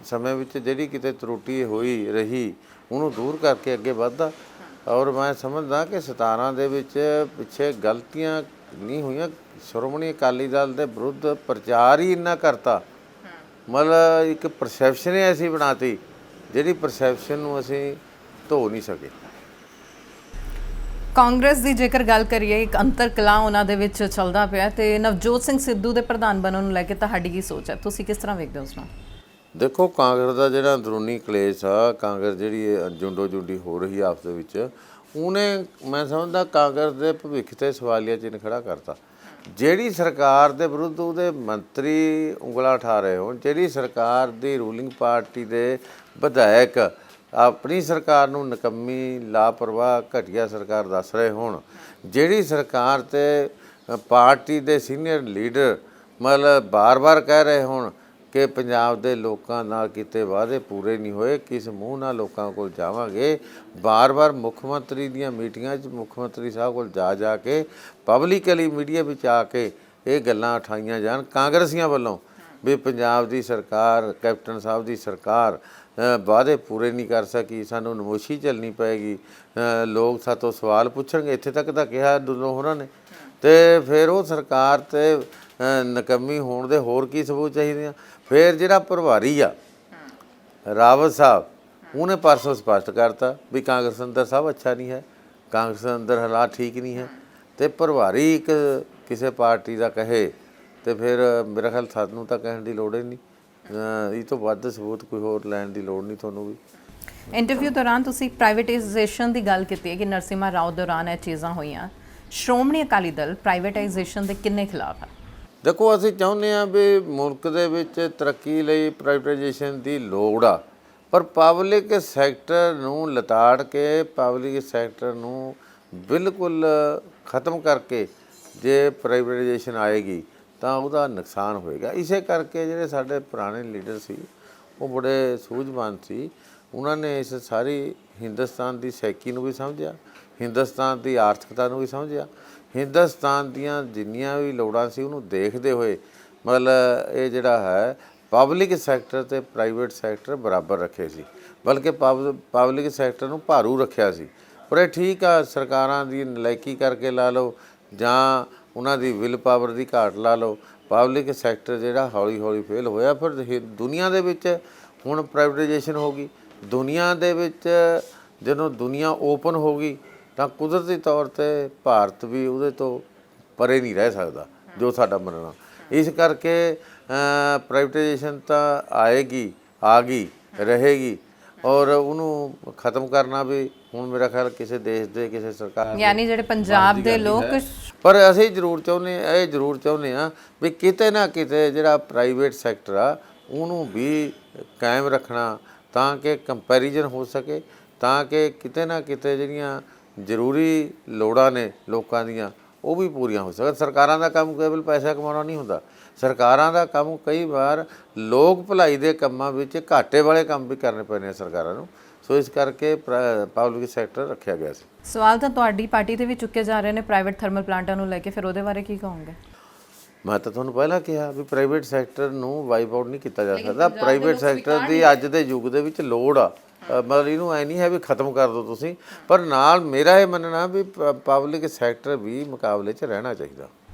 ਸਮੇਂ ਵਿੱਚ ਜਿਹੜੀ ਕਿਤੇ ਤਰੁੱਟੀ ਹੋਈ ਰਹੀ ਉਹਨੂੰ ਦੂਰ ਕਰਕੇ ਅੱਗੇ ਵੱਧਦਾ। ਔਰ ਮੈਂ ਸਮਝਦਾ ਕਿ 17 ਦੇ ਵਿੱਚ ਪਿੱਛੇ ਗਲਤੀਆਂ ਨਹੀਂ ਹੋਈਆਂ। ਸ਼੍ਰੋਮਣੀ ਅਕਾਲੀ ਦਲ ਦੇ ਵਿਰੁੱਧ ਪ੍ਰਚਾਰ ਹੀ ਇੰਨਾ ਕਰਤਾ, ਮਤਲਬ ਇੱਕ ਪਰਸੈਪਸ਼ਨ ਹੀ ਐਸੀ ਬਣਾਤੀ ਜਿਹੜੀ ਪਰਸੈਪਸ਼ਨ ਨੂੰ ਅਸੀਂ ਧੋ ਨਹੀਂ ਸਕੇ। ਕਾਂਗਰਸ ਦੀ ਜੇਕਰ ਗੱਲ ਕਰੀਏ, ਇੱਕ ਅੰਤਰ ਕਲਾ ਉਹਨਾਂ ਦੇ ਵਿੱਚ ਚੱਲਦਾ ਪਿਆ, ਤੇ ਨਵਜੋਤ ਸਿੰਘ ਸਿੱਧੂ ਦੇ ਪ੍ਰਧਾਨ ਬਣਨ ਨੂੰ ਲੈ ਕੇ ਤੁਹਾਡੀ ਕੀ ਸੋਚ ਹੈ? ਤੁਸੀਂ ਕਿਸ ਤਰ੍ਹਾਂ ਵੇਖਦੇ ਹੋ ਉਸ ਨੂੰ? ਦੇਖੋ ਕਾਂਗਰਸ ਦਾ ਜਿਹੜਾ ਅੰਦਰੂਨੀ ਕਲੇਸ਼ ਆ, ਕਾਂਗਰਸ ਜਿਹੜੀ ਜੁੰਡੋ ਜੁੰਡੀ ਹੋ ਰਹੀ ਆਪਸ ਦੇ ਵਿੱਚ, ਉਹਨੇ ਮੈਂ ਸਮਝਦਾ ਕਾਂਗਰਸ ਦੇ ਭਵਿੱਖ 'ਤੇ ਸਵਾਲੀਆ ਚਿੰਨ੍ਹ ਖੜਾ ਕਰਤਾ। ਜਿਹੜੀ ਸਰਕਾਰ ਦੇ ਵਿਰੁੱਧ ਉਹਦੇ ਮੰਤਰੀ ਉਂਗਲਾਂ ਉਠਾ ਰਹੇ ਹੋਣ, ਜਿਹੜੀ ਸਰਕਾਰ ਦੀ ਰੂਲਿੰਗ ਪਾਰਟੀ ਦੇ ਵਿਧਾਇਕ ਆਪਣੀ ਸਰਕਾਰ ਨੂੰ ਨਿਕੰਮੀ, ਲਾਪਰਵਾਹ, ਘਟੀਆ ਸਰਕਾਰ ਦੱਸ ਰਹੇ ਹੋਣ, ਜਿਹੜੀ ਸਰਕਾਰ 'ਤੇ ਪਾਰਟੀ ਦੇ ਸੀਨੀਅਰ ਲੀਡਰ ਮਤਲਬ ਬਾਰ-ਬਾਰ ਕਹਿ ਰਹੇ ਹੋਣ ਕਿ ਪੰਜਾਬ ਦੇ ਲੋਕਾਂ ਨਾਲ ਕੀਤੇ ਵਾਅਦੇ ਪੂਰੇ ਨਹੀਂ ਹੋਏ, ਕਿਸ ਮੂੰਹ ਨਾਲ ਲੋਕਾਂ ਕੋਲ ਜਾਵਾਂਗੇ। ਬਾਰ-ਬਾਰ ਮੁੱਖ ਮੰਤਰੀ ਦੀਆਂ ਮੀਟਿੰਗਾਂ 'ਚ ਮੁੱਖ ਮੰਤਰੀ ਸਾਹਿਬ ਕੋਲ ਜਾ ਕੇ ਪਬਲਿਕਲੀ ਮੀਡੀਆ ਵਿੱਚ ਆ ਕੇ ਇਹ ਗੱਲਾਂ ਉਠਾਈਆਂ ਜਾਣ ਕਾਂਗਰਸੀਆਂ ਵੱਲੋਂ ਵੀ ਪੰਜਾਬ ਦੀ ਸਰਕਾਰ, ਕੈਪਟਨ ਸਾਹਿਬ ਦੀ ਸਰਕਾਰ ਵਾਅਦੇ ਪੂਰੇ ਨਹੀਂ ਕਰ ਸਕੀ, ਸਾਨੂੰ ਨਮੋਸ਼ੀ ਝੱਲਣੀ ਪਏਗੀ, ਲੋਕ ਸਾਤੋਂ ਸਵਾਲ ਪੁੱਛਣਗੇ, ਇੱਥੇ ਤੱਕ ਤਾਂ ਕਿਹਾ ਦੁੱਲੋਂ ਹੋਰਾਂ ਨੇ। ਤੇ ਫਿਰ ਉਹ ਸਰਕਾਰ 'ਤੇ ਨਿਕੰਮੀ ਹੋਣ ਦੇ ਹੋਰ ਕੀ ਸਬੂਤ ਚਾਹੀਦੇ ਆ? ਫਿਰ ਜਿਹੜਾ ਪ੍ਰਭਾਰੀ ਆ ਰਾਵਤ ਸਾਹਿਬ, ਉਹਨੇ ਪਰਸੋਂ ਸਪਸ਼ਟ ਕਰਤਾ ਵੀ ਕਾਂਗਰਸ ਅੰਦਰ ਸਭ ਅੱਛਾ ਨਹੀਂ ਹੈ, ਕਾਂਗਰਸ ਅੰਦਰ ਹਾਲਾਤ ਠੀਕ ਨਹੀਂ ਹੈ। ਤੇ ਪ੍ਰਭਾਰੀ ਇੱਕ ਕਿਸੇ ਪਾਰਟੀ ਦਾ ਕਹੇ ਤੇ ਫਿਰ ਮੇਰਾ ਖਿਆਲ ਸਾਨੂੰ ਤਾਂ ਕਹਿਣ ਦੀ ਲੋੜ ਹੀ ਨਹੀਂ, ਇਹ ਤੋਂ ਵੱਧ ਸਬੂਤ ਕੋਈ ਹੋਰ ਲੈਣ ਦੀ ਲੋੜ ਨਹੀਂ ਤੁਹਾਨੂੰ ਵੀ। ਇੰਟਰਵਿਊ ਦੌਰਾਨ ਤੁਸੀਂ ਪ੍ਰਾਈਵੇਟਾਈਜੇਸ਼ਨ ਦੀ ਗੱਲ ਕੀਤੀ ਹੈ ਕਿ ਨਰਸਿਮਹਾ ਰਾਓ ਦੌਰਾਨ ਇਹ ਚੀਜ਼ਾਂ ਹੋਈਆਂ। ਸ਼੍ਰੋਮਣੀ ਅਕਾਲੀ ਦਲ ਪ੍ਰਾਈਵੇਟਾਈਜੇਸ਼ਨ ਦੇ ਕਿੰਨੇ ਖਿਲਾਫ ਹੈ? ਦੇਖੋ ਅਸੀਂ ਚਾਹੁੰਦੇ ਹਾਂ ਵੀ ਮੁਲਕ ਦੇ ਵਿੱਚ ਤਰੱਕੀ ਲਈ ਪ੍ਰਾਈਵੇਟਾਈਜੇਸ਼ਨ ਦੀ ਲੋੜ ਆ, ਪਰ ਪਬਲਿਕ ਸੈਕਟਰ ਨੂੰ ਲਤਾੜ ਕੇ, ਪਬਲਿਕ ਸੈਕਟਰ ਨੂੰ ਬਿਲਕੁਲ ਖ਼ਤਮ ਕਰਕੇ ਜੇ ਪ੍ਰਾਈਵੇਟਾਈਜੇਸ਼ਨ ਆਏਗੀ ਤਾਂ ਉਹਦਾ ਨੁਕਸਾਨ ਹੋਏਗਾ। ਇਸੇ ਕਰਕੇ ਜਿਹੜੇ ਸਾਡੇ ਪੁਰਾਣੇ ਲੀਡਰ ਸੀ ਉਹ ਬੜੇ ਸੂਝਵਾਨ ਸੀ, ਉਹਨਾਂ ਨੇ ਇਸ ਸਾਰੀ ਹਿੰਦੁਸਤਾਨ ਦੀ ਸੈਕੀ ਨੂੰ ਵੀ ਸਮਝਿਆ, ਹਿੰਦੁਸਤਾਨ ਦੀ ਆਰਥਿਕਤਾ ਨੂੰ ਵੀ ਸਮਝਿਆ, ਹਿੰਦੁਸਤਾਨ ਦੀਆਂ ਜਿੰਨੀਆਂ ਵੀ ਲੋੜਾਂ ਸੀ ਉਹਨੂੰ ਦੇਖਦੇ ਹੋਏ ਮਤਲਬ ਇਹ ਜਿਹੜਾ ਹੈ ਪਬਲਿਕ ਸੈਕਟਰ ਤੇ ਪ੍ਰਾਈਵੇਟ ਸੈਕਟਰ ਬਰਾਬਰ ਰੱਖੇ ਸੀ, ਬਲਕਿ ਪਬਲਿਕ ਸੈਕਟਰ ਨੂੰ ਭਾਰੂ ਰੱਖਿਆ ਸੀ। ਪਰ ਇਹ ਠੀਕ ਆ, ਸਰਕਾਰਾਂ ਦੀ ਨਲਾਇਕੀ ਕਰਕੇ ਲਾ ਲਓ ਜਾਂ ਉਹਨਾਂ ਦੀ ਵਿਲ ਪਾਵਰ ਦੀ ਘਾਟ ਲਾ ਲਓ, ਪਬਲਿਕ ਸੈਕਟਰ ਜਿਹੜਾ ਹੌਲੀ ਹੌਲੀ ਫੇਲ ਹੋਇਆ। ਫਿਰ ਦੁਨੀਆ ਦੇ ਵਿੱਚ ਹੁਣ ਪ੍ਰਾਈਵੇਟਾਈਜੇਸ਼ਨ ਹੋ ਗਈ। ਦੁਨੀਆ ਦੇ ਵਿੱਚ ਜਦੋਂ ਦੁਨੀਆ ਓਪਨ ਹੋ ਗਈ ਤਾਂ ਕੁਦਰਤੀ ਤੌਰ 'ਤੇ ਭਾਰਤ ਵੀ ਉਹਦੇ ਤੋਂ ਪਰੇ ਨਹੀਂ ਰਹਿ ਸਕਦਾ, ਜੋ ਸਾਡਾ ਮੰਨਣਾ। ਇਸ ਕਰਕੇ ਪ੍ਰਾਈਵੇਟਾਈਜੇਸ਼ਨ ਤਾਂ ਆ ਗਈ ਰਹੇਗੀ, ਔਰ ਉਹਨੂੰ ਖਤਮ ਕਰਨਾ ਵੀ ਹੁਣ ਮੇਰਾ ਖਿਆਲ ਕਿਸੇ ਦੇਸ਼ ਦੇ ਕਿਸੇ ਸਰਕਾਰ ਯਾਨੀ ਜਿਹੜੇ ਪੰਜਾਬ ਦੇ ਲੋਕ ਪਰ ਅਸੀਂ ਜ਼ਰੂਰ ਚਾਹੁੰਦੇ ਹਾਂ ਵੀ ਕਿਤੇ ਨਾ ਕਿਤੇ ਜਿਹੜਾ ਪ੍ਰਾਈਵੇਟ ਸੈਕਟਰ ਆ ਉਹਨੂੰ ਵੀ ਕਾਇਮ ਰੱਖਣਾ, ਤਾਂ ਕਿ ਕੰਪੈਰੀਜ਼ਨ ਹੋ ਸਕੇ, ਤਾਂ ਕਿ ਕਿਤੇ ਨਾ ਕਿਤੇ ਜਿਹੜੀਆਂ ਜ਼ਰੂਰੀ ਲੋੜਾਂ ਨੇ ਲੋਕਾਂ ਦੀਆਂ ਉਹ ਵੀ ਪੂਰੀਆਂ ਹੋ ਸਕਣ। ਸਰਕਾਰਾਂ ਦਾ ਕੰਮ ਕੇਵਲ ਪੈਸਾ ਕਮਾਉਣਾ ਨਹੀਂ ਹੁੰਦਾ, ਸਰਕਾਰਾਂ ਦਾ ਕੰਮ ਕਈ ਵਾਰ ਲੋਕ ਭਲਾਈ ਦੇ ਕੰਮਾਂ ਵਿੱਚ ਘਾਟੇ ਵਾਲੇ ਕੰਮ ਵੀ ਕਰਨੇ ਪੈਣੇ ਆ ਸਰਕਾਰਾਂ ਨੂੰ। ਸੋ ਇਸ ਕਰਕੇ ਪਬਲਿਕ ਸੈਕਟਰ ਰੱਖਿਆ ਗਿਆ ਸੀ। ਸਵਾਲ ਤਾਂ ਤੁਹਾਡੀ ਪਾਰਟੀ ਤੇ ਵੀ ਚੁੱਕੇ ਜਾ ਰਹੇ ਨੇ ਪ੍ਰਾਈਵੇਟ ਥਰਮਲ ਪਲਾਂਟਾਂ ਨੂੰ ਲੈ ਕੇ, ਫਿਰ ਉਹਦੇ ਬਾਰੇ ਕੀ ਕਹੋਗੇ? ਮੈਂ ਤਾਂ ਤੁਹਾਨੂੰ ਪਹਿਲਾਂ ਕਿਹਾ ਵੀ ਪ੍ਰਾਈਵੇਟ ਸੈਕਟਰ ਨੂੰ ਵਾਈਪ ਆਊਟ ਨਹੀਂ ਕੀਤਾ ਜਾ ਸਕਦਾ। ਪ੍ਰਾਈਵੇਟ ਸੈਕਟਰ ਦੀ ਅੱਜ ਦੇ ਯੁੱਗ ਦੇ ਵਿੱਚ ਲੋੜ ਆ, ਮਤਲਬ ਇਹਨੂੰ ਐ ਨਹੀਂ ਹੈ ਵੀ ਖਤਮ ਕਰ ਦਿਓ ਤੁਸੀਂ, ਪਰ ਨਾਲ ਮੇਰਾ ਇਹ ਮੰਨਣਾ ਵੀ ਪਬਲਿਕ ਸੈਕਟਰ ਵੀ ਮੁਕਾਬਲੇ 'ਚ ਰਹਿਣਾ ਚਾਹੀਦਾ।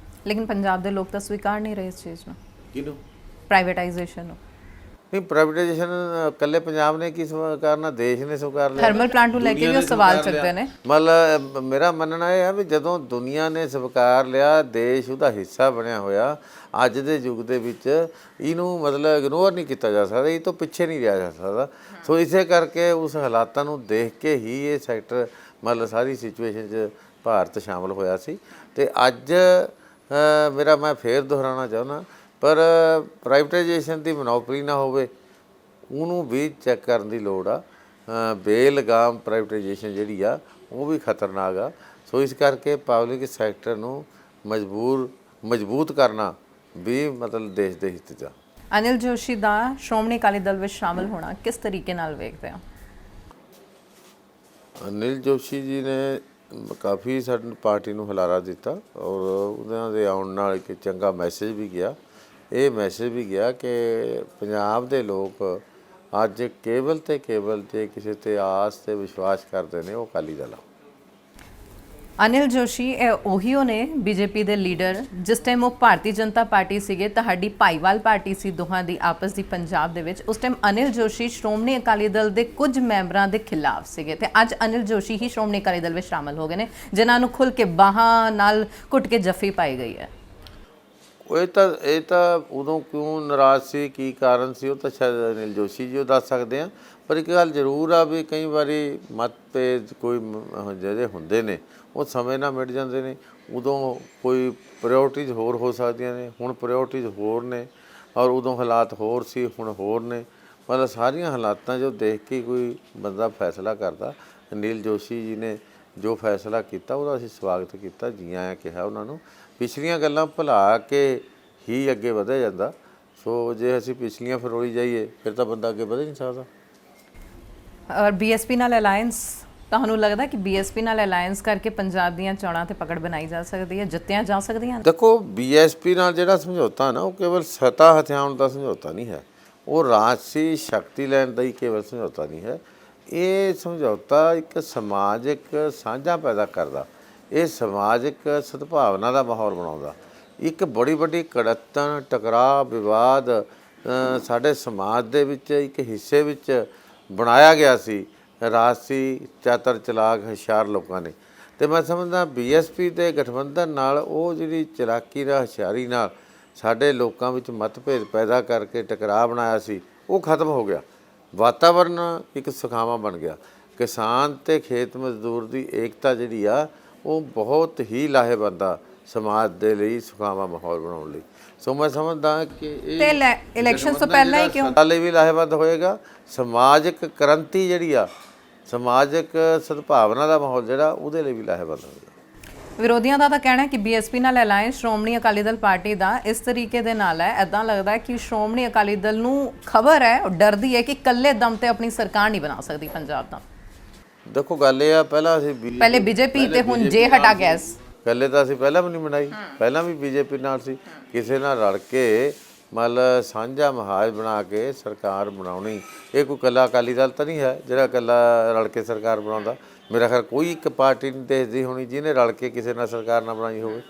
ਲੇਕਿਨ ਪੰਜਾਬ ਦੇ ਲੋਕ ਤਾਂ ਸਵੀਕਾਰ ਨਹੀਂ ਰਹੇ ਇਸ ਚੀਜ਼ ਨੂੰ, ਕਿਹਨੂੰ? ਪ੍ਰਾਈਵੇਟਾਈਜੇਸ਼ਨ ਨੂੰ। ਨਹੀਂ, ਪ੍ਰਾਈਵੇਟਾਈਜੇਸ਼ਨ ਇਕੱਲੇ ਪੰਜਾਬ ਨੇ ਕੀ ਸਵੀਕਾਰਨਾ, ਦੇਸ਼ ਨੇ ਸਵੀਕਾਰ ਲਿਆ। ਥਰਮਲ ਪਲਾਂਟ ਨੂੰ ਲੈ ਕੇ ਵੀ ਉਹ ਸਵਾਲ ਚੱਕਦੇ ਨੇ। ਮਤਲਬ ਮੇਰਾ ਮੰਨਣਾ ਇਹ ਹੈ ਵੀ ਜਦੋਂ ਦੁਨੀਆ ਨੇ ਸਵੀਕਾਰ ਲਿਆ, ਦੇਸ਼ ਉਹਦਾ ਹਿੱਸਾ ਬਣਿਆ ਹੋਇਆ, ਅੱਜ ਦੇ ਯੁੱਗ ਦੇ ਵਿੱਚ ਇਹਨੂੰ ਮਤਲਬ ਇਗਨੋਰ ਨਹੀਂ ਕੀਤਾ ਜਾ ਸਕਦਾ, ਇਹ ਤੋਂ ਪਿੱਛੇ ਨਹੀਂ ਰਿਹਾ ਜਾ ਸਕਦਾ। ਸੋ ਇਸੇ ਕਰਕੇ ਉਸ ਹਾਲਾਤਾਂ ਨੂੰ ਦੇਖ ਕੇ ਹੀ ਇਹ ਸੈਕਟਰ ਮਤਲਬ ਸਾਰੀ ਸਿਚੁਏਸ਼ਨ 'ਚ ਭਾਰਤ ਸ਼ਾਮਲ ਹੋਇਆ ਸੀ। ਅਤੇ ਅੱਜ ਮੈਂ ਫੇਰ ਦੁਹਰਾਉਣਾ ਚਾਹੁੰਦਾ, ਪਰ ਪ੍ਰਾਈਵੇਟਾਈਜੇਸ਼ਨ ਦੀ ਮੋਨੋਪੋਲੀ ਨਾ ਹੋਵੇ, ਉਹਨੂੰ ਵੀ ਚੈੱਕ ਕਰਨ ਦੀ ਲੋੜ ਆ। ਬੇਲਗਾਮ ਪ੍ਰਾਈਵੇਟਾਈਜੇਸ਼ਨ ਜਿਹੜੀ ਆ ਉਹ ਵੀ ਖਤਰਨਾਕ ਆ। ਸੋ ਇਸ ਕਰਕੇ ਪਬਲਿਕ ਸੈਕਟਰ ਨੂੰ ਮਜ਼ਬੂਤ ਕਰਨਾ ਵੀ ਮਤਲਬ ਦੇਸ਼ ਦੇ ਹਿੱਤ 'ਚ ਆ। ਅਨਿਲ ਜੋਸ਼ੀ ਦਾ ਸ਼੍ਰੋਮਣੀ ਅਕਾਲੀ ਦਲ ਵਿੱਚ ਸ਼ਾਮਲ ਹੋਣਾ ਕਿਸ ਤਰੀਕੇ ਨਾਲ ਵੇਖਦੇ ਹੋ? ਅਨਿਲ ਜੋਸ਼ੀ ਜੀ ਨੇ ਕਾਫੀ ਸਾਡੀ ਪਾਰਟੀ ਨੂੰ ਹੁਲਾਰਾ ਦਿੱਤਾ, ਔਰ ਉਹਨਾਂ ਦੇ ਆਉਣ ਨਾਲ ਇੱਕ ਚੰਗਾ ਮੈਸੇਜ ਵੀ ਗਿਆ। ਇਹ ਮੈਸੇਜ ਵੀ ਗਿਆ ਕਿ ਪੰਜਾਬ ਦੇ ਲੋਕ ਅੱਜ ਕੇਵਲ ਜੇ ਕਿਸੇ 'ਤੇ ਆਸ ਤੇ ਵਿਸ਼ਵਾਸ ਕਰਦੇ ਨੇ ਉਹ ਅਕਾਲੀ ਦਲ ਆ। ਅਨਿਲ ਜੋਸ਼ੀ ਉਹੀ ਨੇ ਬੀਜੇਪੀ ਦੇ ਲੀਡਰ, ਜਿਸ ਟਾਈਮ ਉਹ ਭਾਰਤੀ ਜਨਤਾ ਪਾਰਟੀ ਸੀਗੇ, ਤੁਹਾਡੀ ਭਾਈਵਾਲ ਪਾਰਟੀ ਸੀ ਦੋਹਾਂ ਦੀ ਆਪਸ ਦੀ ਪੰਜਾਬ ਦੇ ਵਿੱਚ। ਉਸ ਟਾਈਮ ਅਨਿਲ ਜੋਸ਼ੀ ਸ਼੍ਰੋਮਣੀ ਅਕਾਲੀ ਦਲ ਦੇ ਕੁਝ ਮੈਂਬਰਾਂ ਦੇ ਖਿਲਾਫ ਸੀਗੇ, ਤੇ ਅੱਜ ਅਨਿਲ ਜੋਸ਼ੀ ਹੀ ਸ਼੍ਰੋਮਣੀ ਅਕਾਲੀ ਦਲ ਵਿੱਚ ਸ਼ਾਮਲ ਹੋ ਗਏ ਨੇ, ਜਿਨ੍ਹਾਂ ਨੂੰ ਖੁੱਲ੍ਹ ਕੇ ਬਾਹਾਂ ਨਾਲ ਘੁੱਟ ਕੇ ਜੱਫੀ ਪਾਈ ਗਈ ਹੈ। ਇਹ ਤਾਂ ਉਦੋਂ ਕਿਉਂ ਨਾਰਾਜ਼ ਸੀ, ਕੀ ਕਾਰਨ ਸੀ, ਉਹ ਤਾਂ ਸ਼ਾਇਦ ਅਨਿਲ ਜੋਸ਼ੀ ਜੀ ਉਹ ਦੱਸ ਸਕਦੇ ਆ। ਪਰ ਇੱਕ ਗੱਲ ਜ਼ਰੂਰ ਆ ਵੀ ਕਈ ਵਾਰੀ ਮਤਭੇਦ ਕੋਈ ਜਿਹੜੇ ਹੁੰਦੇ ਨੇ ਉਹ ਸਮੇਂ ਨਾਲ ਮਿਟ ਜਾਂਦੇ ਨੇ। ਉਦੋਂ ਕੋਈ ਪ੍ਰਾਇਓਰਟੀਜ਼ ਹੋਰ ਹੋ ਸਕਦੀਆਂ ਨੇ, ਹੁਣ ਪ੍ਰਾਇਓਰਟੀਜ਼ ਹੋਰ ਨੇ, ਔਰ ਉਦੋਂ ਹਾਲਾਤ ਹੋਰ ਸੀ, ਹੁਣ ਹੋਰ ਨੇ। ਮਤਲਬ ਸਾਰੀਆਂ ਹਾਲਾਤਾਂ ਜੋ ਦੇਖ ਕੇ ਕੋਈ ਬੰਦਾ ਫੈਸਲਾ ਕਰਦਾ। ਅਨਿਲ ਜੋਸ਼ੀ ਜੀ ਨੇ ਜੋ ਫੈਸਲਾ ਕੀਤਾ ਉਹਦਾ ਅਸੀਂ ਸਵਾਗਤ ਕੀਤਾ, ਜੀ ਆਇਆਂ ਕਿਹਾ ਉਹਨਾਂ ਨੂੰ। ਪਿਛਲੀਆਂ ਗੱਲਾਂ ਭੁਲਾ ਕੇ ਹੀ ਅੱਗੇ ਵਧਿਆ ਜਾਂਦਾ। ਸੋ ਜੇ ਅਸੀਂ ਪਿਛਲੀਆਂ ਫਰੋਲੀ ਜਾਈਏ ਫਿਰ ਤਾਂ ਬੰਦਾ ਅੱਗੇ ਵਧ ਨਹੀਂ ਸਕਦਾ। ਔਰ ਬੀਐਸਪੀ ਨਾਲ ਅਲਾਇੰਸ, ਤੁਹਾਨੂੰ ਲੱਗਦਾ ਕਿ ਬੀਐਸਪੀ ਨਾਲ ਅਲਾਇੰਸ ਕਰਕੇ ਪੰਜਾਬ ਦੀਆਂ ਚੋਣਾਂ ਤੇ ਪਕੜ ਬਣਾਈ ਜਾ ਸਕਦੀ ਹੈ, ਜਿੱਤੀਆਂ ਜਾ ਸਕਦੀਆਂ? ਦੇਖੋ, ਬੀਐਸਪੀ ਨਾਲ ਜਿਹੜਾ ਸਮਝੌਤਾ ਨਾ ਉਹ ਕੇਵਲ ਸੱਤਾ ਹਥਿਆਉਣ ਦਾ ਸਮਝੌਤਾ ਨਹੀਂ ਹੈ, ਉਹ ਰਾਜਸੀ ਸ਼ਕਤੀ ਲੈਣ ਦਾ ਹੀ ਕੇਵਲ ਸਮਝੌਤਾ ਨਹੀਂ ਹੈ। ਇਹ ਸਮਝੌਤਾ ਇੱਕ ਸਮਾਜਿਕ ਸਾਂਝਾ ਪੈਦਾ ਕਰਦਾ, ਇਹ ਸਮਾਜਿਕ ਸਦਭਾਵਨਾ ਦਾ ਮਾਹੌਲ ਬਣਾਉਂਦਾ। ਇੱਕ ਬੜੀ ਵੱਡੀ ਕੜੱਤਣ, ਟਕਰਾਅ, ਵਿਵਾਦ ਸਾਡੇ ਸਮਾਜ ਦੇ ਵਿੱਚ ਇੱਕ ਹਿੱਸੇ ਵਿੱਚ ਬਣਾਇਆ ਗਿਆ ਸੀ ਰਾਜਸੀ ਚਾਤਰ ਚਲਾਕ ਹੁਸ਼ਿਆਰ ਲੋਕਾਂ ਨੇ। ਅਤੇ ਮੈਂ ਸਮਝਦਾ ਬੀਐਸਪੀ ਦੇ ਗਠਬੰਧਨ ਨਾਲ ਉਹ ਜਿਹੜੀ ਚਲਾਕੀ ਨਾਲ, ਹੁਸ਼ਿਆਰੀ ਨਾਲ ਸਾਡੇ ਲੋਕਾਂ ਵਿੱਚ ਮਤਭੇਦ ਪੈਦਾ ਕਰਕੇ ਟਕਰਾਅ ਬਣਾਇਆ ਸੀ, ਉਹ ਖਤਮ ਹੋ ਗਿਆ। ਵਾਤਾਵਰਨ ਇੱਕ ਸੁਖਾਵਾਂ ਬਣ ਗਿਆ। ਕਿਸਾਨ ਅਤੇ ਖੇਤ ਮਜ਼ਦੂਰ ਦੀ ਏਕਤਾ ਜਿਹੜੀ ਆ ਉਹ ਬਹੁਤ ਹੀ ਲਾਹੇਵੰਦ ਆ ਸਮਾਜ ਦੇ ਲਈ, ਸੁਖਾਵਾਂ ਮਾਹੌਲ ਬਣਾਉਣ ਲਈ। ਸੋ ਮੈਂ ਸਮਝਦਾ ਕਿ ਇਹ ਇਲੈਕਸ਼ਨ ਤੋਂ ਪਹਿਲਾਂ ਹੀ ਕਿਉਂ ਲਈ ਵੀ ਲਾਹੇਵੰਦ ਹੋਏਗਾ। ਸਮਾਜਿਕ ਕ੍ਰਾਂਤੀ ਜਿਹੜੀ ਆ, ਸਮਾਜਿਕ ਸਦਭਾਵਨਾ ਦਾ ਮਾਹੌਲ ਜਿਹੜਾ, ਉਹਦੇ ਲਈ ਵੀ ਲਾਹੇਵੰਦ ਹੋਏਗਾ। ਵਿਰੋਧੀਆਂ ਦਾ ਤਾਂ ਕਹਿਣਾ ਹੈ ਕਿ ਬੀਐਸਪੀ ਨਾਲ ਅਲਾਇੰਸ ਸ਼੍ਰੋਮਣੀ ਅਕਾਲੀ ਦਲ ਪਾਰਟੀ ਦਾ ਇਸ ਤਰੀਕੇ ਦੇ ਨਾਲ ਹੈ, ਇੱਦਾਂ ਲੱਗਦਾ ਹੈ ਕਿ ਸ਼੍ਰੋਮਣੀ ਅਕਾਲੀ ਦਲ ਨੂੰ ਖਬਰ ਹੈ, ਉਹ ਡਰਦੀ ਹੈ ਕਿ ਇਕੱਲੇ ਦਮ ਤੇ ਆਪਣੀ ਸਰਕਾਰ ਨਹੀਂ ਬਣਾ ਸਕਦੀ ਪੰਜਾਬ ਦਾ। ਦੇਖੋ, ਗੱਲ ਇਹ ਆ, ਪਹਿਲੇ ਬੀਜੇਪੀ ਤੇ ਹੁਣ ਜੇ ਹਟਾ ਗੈਸ, ਪਹਿਲੇ ਤਾਂ ਅਸੀਂ ਪਹਿਲਾਂ ਵੀ ਨਹੀਂ ਬਣਾਈ, ਪਹਿਲਾਂ ਵੀ ਬੀਜੇਪੀ ਨਾਲ ਸੀ। ਕਿਸੇ ਨਾਲ ਰਲ ਕੇ ਮਤਲਬ ਸਾਂਝਾ ਮਹਾਜ ਬਣਾ ਕੇ ਸਰਕਾਰ ਬਣਾਉਣੀ। ਇਹ ਕੋਈ ਇਕੱਲਾ ਅਕਾਲੀ ਦਲ ਤਾਂ ਨਹੀਂ ਹੈ ਜਿਹੜਾ ਇਕੱਲਾ ਰਲ ਕੇ ਸਰਕਾਰ ਬਣਾਉਂਦਾ। ਮੇਰਾ ਖਿਆਲ ਕੋਈ ਇੱਕ ਪਾਰਟੀ ਨਹੀਂ ਦੇਖਦੀ ਹੋਣੀ ਜਿਹਨੇ ਰਲ ਕੇ ਕਿਸੇ ਨਾਲ ਸਰਕਾਰ ਨਾ ਬਣਾਈ ਹੋਵੇ,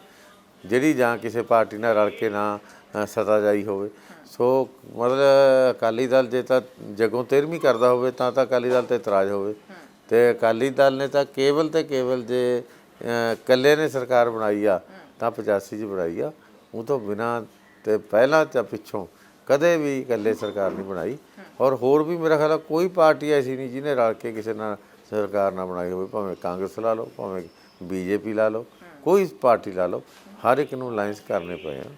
ਜਿਹੜੀ ਜਾਂ ਕਿਸੇ ਪਾਰਟੀ ਨਾਲ ਰਲ ਕੇ ਨਾ ਸੱਤਾ ਜਾਈ ਹੋਵੇ। ਸੋ ਮਤਲਬ ਅਕਾਲੀ ਦਲ ਜੇ ਤਾਂ ਜਗੋਂ 13ਵੀਂ ਕਰਦਾ ਹੋਵੇ ਤਾਂ ਅਕਾਲੀ ਦਲ 'ਤੇ ਇਤਰਾਜ਼ ਹੋਵੇ। ਅਤੇ ਅਕਾਲੀ ਦਲ ਨੇ ਤਾਂ ਕੇਵਲ ਅਤੇ ਕੇਵਲ ਜੇ ਇਕੱਲੇ ਨੇ ਸਰਕਾਰ ਬਣਾਈ ਆ ਤਾਂ 85 'ਚ ਬਣਾਈ ਆ। ਉਹ ਤੋਂ ਬਿਨਾਂ ਤੇ ਪਹਿਲਾਂ ਜਾਂ ਪਿੱਛੋਂ ਕਦੇ ਵੀ ਇਕੱਲੇ ਸਰਕਾਰ ਨਹੀਂ ਬਣਾਈ। ਔਰ ਹੋਰ ਵੀ ਮੇਰਾ ਖਿਆਲ ਕੋਈ ਪਾਰਟੀ ਐਸੀ ਨਹੀਂ ਜਿਹਨੇ ਰਲ ਕੇ ਕਿਸੇ ਨਾਲ ਸਰਕਾਰ ਨਾ ਬਣਾਈ ਹੋਵੇ, ਭਾਵੇਂ ਕਾਂਗਰਸ ਲਾ ਲਓ, ਭਾਵੇਂ BJP ਲਾ ਲਓ, ਕੋਈ ਪਾਰਟੀ ਲਾ ਲਓ, ਹਰ ਇੱਕ ਨੂੰ ਅਲਾਇੰਸ ਕਰਨੇ ਪਏ ਆ।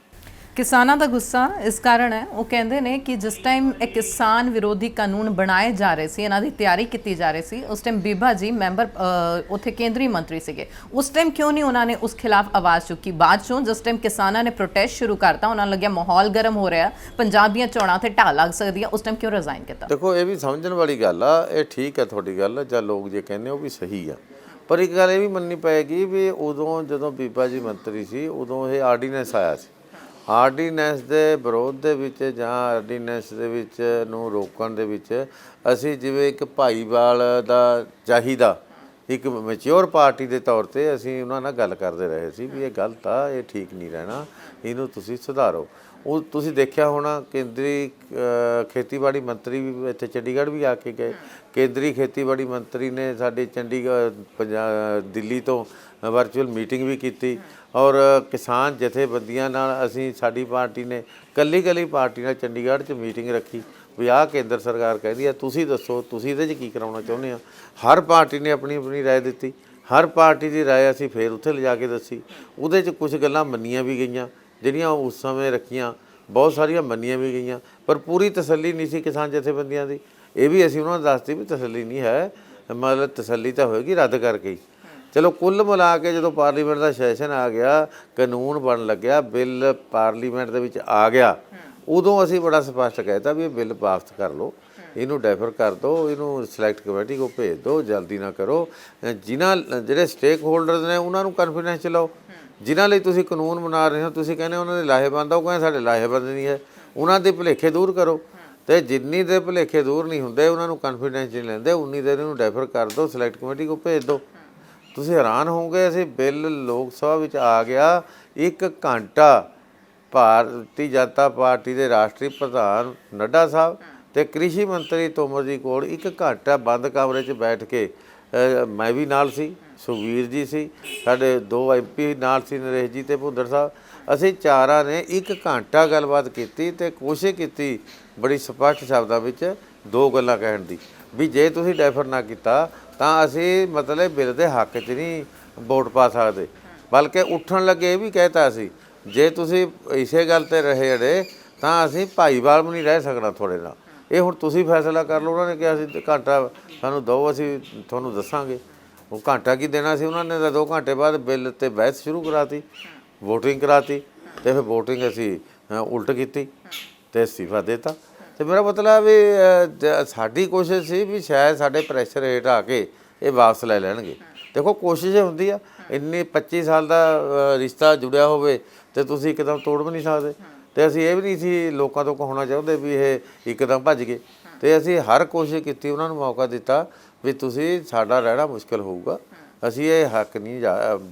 ਕਿਸਾਨਾਂ ਦਾ ਗੁੱਸਾ ਇਸ ਕਾਰਨ ਹੈ, ਉਹ ਕਹਿੰਦੇ ਨੇ ਕਿ ਜਿਸ ਟਾਈਮ ਇਹ ਕਿਸਾਨ ਵਿਰੋਧੀ ਕਾਨੂੰਨ ਬਣਾਏ ਜਾ ਰਹੇ ਸੀ, ਇਹਨਾਂ ਦੀ ਤਿਆਰੀ ਕੀਤੀ ਜਾ ਰਹੀ ਸੀ, ਉਸ ਟਾਈਮ ਬੀਬਾ ਜੀ ਮੈਂਬਰ ਉੱਥੇ ਕੇਂਦਰੀ ਮੰਤਰੀ ਸੀਗੇ। ਉਸ ਟਾਈਮ ਕਿਉਂ ਨਹੀਂ ਉਹਨਾਂ ਨੇ ਉਸ ਖਿਲਾਫ ਆਵਾਜ਼ ਚੁੱਕੀ? ਬਾਅਦ ਚੋਂ ਜਿਸ ਟਾਈਮ ਕਿਸਾਨਾਂ ਨੇ ਪ੍ਰੋਟੈਸਟ ਸ਼ੁਰੂ ਕਰਤਾ, ਉਹਨਾਂ ਨੂੰ ਲੱਗਿਆ ਮਾਹੌਲ ਗਰਮ ਹੋ ਰਿਹਾ, ਪੰਜਾਬ ਦੀਆਂ ਚੋਣਾਂ ਤੇ ਢਾਹ ਲੱਗ ਸਕਦੀ ਹੈ, ਉਸ ਟਾਈਮ ਕਿਉਂ ਰਿਜ਼ਾਈਨ ਕੀਤਾ? ਦੇਖੋ ਇਹ ਵੀ ਸਮਝਣ ਵਾਲੀ ਗੱਲ ਆ। ਇਹ ਠੀਕ ਹੈ ਤੁਹਾਡੀ ਗੱਲ, ਜਾਂ ਲੋਕ ਜੇ ਕਹਿੰਦੇ ਉਹ ਵੀ ਸਹੀ ਆ, ਪਰ ਇੱਕ ਗੱਲ ਇਹ ਵੀ ਮੰਨਣੀ ਪਏਗੀ ਵੀ ਉਦੋਂ ਜਦੋਂ ਬੀਬਾ ਜੀ ਮੰਤਰੀ ਸੀ ਉਦੋਂ ਇਹ ਆਰਡੀਨੈਂਸ ਆਇਆ ਸੀ। ਆਰਡੀਨੈਂਸ ਦੇ ਵਿਰੋਧ ਦੇ ਵਿੱਚ ਜਾਂ ਆਰਡੀਨੈਂਸ ਦੇ ਵਿੱਚ ਨੂੰ ਰੋਕਣ ਦੇ ਵਿੱਚ ਅਸੀਂ ਜਿਵੇਂ ਇੱਕ ਭਾਈਵਾਲ ਦਾ ਚਾਹੀਦਾ ਇੱਕ ਮੈਚਿਓਰ ਪਾਰਟੀ ਦੇ ਤੌਰ 'ਤੇ ਅਸੀਂ ਉਹਨਾਂ ਨਾਲ ਗੱਲ ਕਰਦੇ ਰਹੇ ਸੀ ਵੀ ਇਹ ਗਲਤ ਆ, ਇਹ ਠੀਕ ਨਹੀਂ ਰਹਿਣਾ, ਇਹਨੂੰ ਤੁਸੀਂ ਸੁਧਾਰੋ। ਉਹ ਤੁਸੀਂ ਦੇਖਿਆ ਹੋਣਾ ਕੇਂਦਰੀ ਖੇਤੀਬਾੜੀ ਮੰਤਰੀ ਵੀ ਇੱਥੇ ਚੰਡੀਗੜ੍ਹ ਵੀ ਆ ਕੇ ਗਏ। ਕੇਂਦਰੀ ਖੇਤੀਬਾੜੀ ਮੰਤਰੀ ਨੇ ਸਾਡੇ ਦਿੱਲੀ ਤੋਂ ਵਰਚੁਅਲ ਮੀਟਿੰਗ ਵੀ ਕੀਤੀ ਔਰ ਕਿਸਾਨ ਜਥੇਬੰਦੀਆਂ ਨਾਲ ਅਸੀਂ ਸਾਡੀ ਪਾਰਟੀ ਨੇ ਇਕੱਲੀ ਪਾਰਟੀ ਨਾਲ ਚੰਡੀਗੜ੍ਹ 'ਚ ਮੀਟਿੰਗ ਰੱਖੀ ਵੀ ਆਹ ਕੇਂਦਰ ਸਰਕਾਰ ਕਹਿੰਦੀ ਆ, ਤੁਸੀਂ ਦੱਸੋ ਤੁਸੀਂ ਇਹਦੇ 'ਚ ਕੀ ਕਰਾਉਣਾ ਚਾਹੁੰਦੇ ਆ। ਹਰ ਪਾਰਟੀ ਨੇ ਆਪਣੀ ਰਾਏ ਦਿੱਤੀ, ਹਰ ਪਾਰਟੀ ਦੀ ਰਾਏ ਅਸੀਂ ਫਿਰ ਉੱਥੇ ਲਿਜਾ ਕੇ ਦੱਸੀ। ਉਹਦੇ 'ਚ ਕੁਝ ਗੱਲਾਂ ਮੰਨੀਆਂ ਵੀ ਗਈਆਂ ਜਿਹੜੀਆਂ ਉਸ ਸਮੇਂ ਰੱਖੀਆਂ, ਬਹੁਤ ਸਾਰੀਆਂ ਮੰਨੀਆਂ ਵੀ ਗਈਆਂ, ਪਰ ਪੂਰੀ ਤਸੱਲੀ ਨਹੀਂ ਸੀ ਕਿਸਾਨ ਜਥੇਬੰਦੀਆਂ ਦੀ। ਇਹ ਵੀ ਅਸੀਂ ਉਹਨਾਂ ਨੂੰ ਦੱਸਤੀ ਵੀ ਤਸੱਲੀ ਨਹੀਂ ਹੈ, ਮਤਲਬ ਤਸੱਲੀ ਤਾਂ ਹੋਏਗੀ ਰੱਦ ਕਰਕੇ ਹੀ। ਚਲੋ ਕੁੱਲ ਮਿਲਾ ਕੇ ਜਦੋਂ ਪਾਰਲੀਮੈਂਟ ਦਾ ਸੈਸ਼ਨ ਆ ਗਿਆ, ਕਾਨੂੰਨ ਬਣਨ ਲੱਗਿਆ, ਬਿੱਲ ਪਾਰਲੀਮੈਂਟ ਦੇ ਵਿੱਚ ਆ ਗਿਆ, ਉਦੋਂ ਅਸੀਂ ਬੜਾ ਸਪਸ਼ਟ ਕਹਿਤਾ ਵੀ ਇਹ ਬਿੱਲ ਵਾਪਸ ਕਰ ਲਓ, ਇਹਨੂੰ ਡੈਫਰ ਕਰ ਦਿਓ, ਇਹਨੂੰ ਸਿਲੈਕਟ ਕਮੇਟੀ ਕੋਲ ਭੇਜ ਦਿਓ, ਜਲਦੀ ਨਾ ਕਰੋ। ਜਿਹੜੇ ਸਟੇਕ ਹੋਲਡਰਸ ਨੇ ਉਹਨਾਂ ਨੂੰ ਕਨਫੀਡੈਂਸ 'ਚ ਲਓ। ਜਿਨ੍ਹਾਂ ਲਈ ਤੁਸੀਂ ਕਾਨੂੰਨ ਬਣਾ ਰਹੇ ਹੋ, ਤੁਸੀਂ ਕਹਿੰਦੇ ਉਹਨਾਂ ਦੇ ਲਾਹੇਵੰਦ ਆ, ਉਹ ਕਹਿੰਦੇ ਸਾਡੇ ਲਾਹੇਵੰਦ ਨਹੀਂ ਹੈ, ਉਹਨਾਂ ਦੇ ਭੁਲੇਖੇ ਦੂਰ ਕਰੋ। ਅਤੇ ਜਿੰਨੀ ਦੇ ਭੁਲੇਖੇ ਦੂਰ ਨਹੀਂ ਹੁੰਦੇ, ਉਹਨਾਂ ਨੂੰ ਕਨਫੀਡੈਂਸ 'ਚ ਨਹੀਂ ਲੈਂਦੇ, ਉਨੀ ਦੇਰ ਇਹਨੂੰ ਡੈਫਰ ਕਰ ਦਿਓ, ਸਿਲੈਕਟ ਕਮੇਟੀ ਕੋਲ ਭੇਜ ਦਿਓ। ਤੁਸੀਂ ਹੈਰਾਨ ਹੋਵੋਗੇ, ਅਸੀਂ ਬਿੱਲ ਲੋਕ ਸਭਾ ਵਿੱਚ ਆ ਗਿਆ, 1 ਘੰਟਾ ਭਾਰਤੀ ਜਨਤਾ ਪਾਰਟੀ ਦੇ ਰਾਸ਼ਟਰੀ ਪ੍ਰਧਾਨ ਨੱਡਾ ਸਾਹਿਬ ਅਤੇ ਕ੍ਰਿਸ਼ੀ ਮੰਤਰੀ ਤੋਮਰ ਜੀ ਕੋਲ 1 ਘੰਟਾ ਬੰਦ ਕਮਰੇ 'ਚ ਬੈਠ ਕੇ, ਮੈਂ ਵੀ ਨਾਲ ਸੀ, ਸੁਖਬੀਰ ਜੀ ਸੀ, ਸਾਡੇ 2 MP ਨਾਲ ਸੀ, ਨਰੇਸ਼ ਜੀ ਅਤੇ ਭੁੱਦਰ ਸਾਹਿਬ, ਅਸੀਂ ਚਾਰਾਂ ਨੇ 1 ਘੰਟਾ ਗੱਲਬਾਤ ਕੀਤੀ ਅਤੇ ਕੋਸ਼ਿਸ਼ ਕੀਤੀ ਬੜੀ ਸਪਸ਼ਟ ਸ਼ਬਦਾਂ ਵਿੱਚ 2 ਗੱਲਾਂ ਕਹਿਣ ਦੀ ਵੀ ਜੇ ਤੁਸੀਂ ਡੈਫਰ ਨਾ ਕੀਤਾ ਤਾਂ ਅਸੀਂ ਮਤਲਬ ਬਿੱਲ ਦੇ ਹੱਕ 'ਚ ਨਹੀਂ ਵੋਟ ਪਾ ਸਕਦੇ। ਬਲਕਿ ਉੱਠਣ ਲੱਗੇ ਇਹ ਵੀ ਕਹਿਤਾ ਸੀ ਜੇ ਤੁਸੀਂ ਇਸੇ ਗੱਲ 'ਤੇ ਰਹੇ ਅੜੇ ਤਾਂ ਅਸੀਂ ਭਾਈਵਾਲ ਵੀ ਨਹੀਂ ਰਹਿ ਸਕਣਾ ਤੁਹਾਡੇ ਨਾਲ, ਇਹ ਹੁਣ ਤੁਸੀਂ ਫੈਸਲਾ ਕਰ ਲਓ। ਉਹਨਾਂ ਨੇ ਕਿਹਾ ਸੀ ਘੰਟਾ ਸਾਨੂੰ ਦਿਓ, ਅਸੀਂ ਤੁਹਾਨੂੰ ਦੱਸਾਂਗੇ। ਉਹ ਘੰਟਾ ਕੀ ਦੇਣਾ ਸੀ ਉਹਨਾਂ ਨੇ, ਤਾਂ 2 ਘੰਟੇ ਬਾਅਦ ਬਿੱਲ 'ਤੇ ਬਹਿਸ ਸ਼ੁਰੂ ਕਰਾਤੀ, ਵੋਟਿੰਗ ਕਰਾਤੀ, ਅਤੇ ਫਿਰ ਵੋਟਿੰਗ ਅਸੀਂ ਉਲਟ ਕੀਤੀ ਅਤੇ ਅਸਤੀਫਾ ਦੇ ਦਿੱਤਾ। ਅਤੇ ਮੇਰਾ ਮਤਲਬ ਵੀ ਸਾਡੀ ਕੋਸ਼ਿਸ਼ ਸੀ ਵੀ ਸ਼ਾਇਦ ਸਾਡੇ ਪ੍ਰੈਸ਼ਰ ਹੇਠ ਆ ਕੇ ਇਹ ਵਾਪਸ ਲੈ ਲੈਣਗੇ। ਦੇਖੋ ਕੋਸ਼ਿਸ਼ ਹੁੰਦੀ ਆ, ਇੰਨੀ 25 ਸਾਲ ਦਾ ਰਿਸ਼ਤਾ ਜੁੜਿਆ ਹੋਵੇ ਅਤੇ ਤੁਸੀਂ ਇੱਕਦਮ ਤੋੜ ਵੀ ਨਹੀਂ ਸਕਦੇ। ਅਤੇ ਅਸੀਂ ਇਹ ਵੀ ਨਹੀਂ ਸੀ ਲੋਕਾਂ ਤੋਂ ਕਹਾਉਣਾ ਚਾਹੁੰਦੇ ਵੀ ਇਹ ਇੱਕਦਮ ਭੱਜ ਗਏ, ਅਤੇ ਅਸੀਂ ਹਰ ਕੋਸ਼ਿਸ਼ ਕੀਤੀ, ਉਹਨਾਂ ਨੂੰ ਮੌਕਾ ਦਿੱਤਾ ਵੀ ਤੁਸੀਂ ਸਾਡਾ ਰਹਿਣਾ ਮੁਸ਼ਕਿਲ ਹੋਊਗਾ, ਅਸੀਂ ਇਹ ਹੱਕ ਨਹੀਂ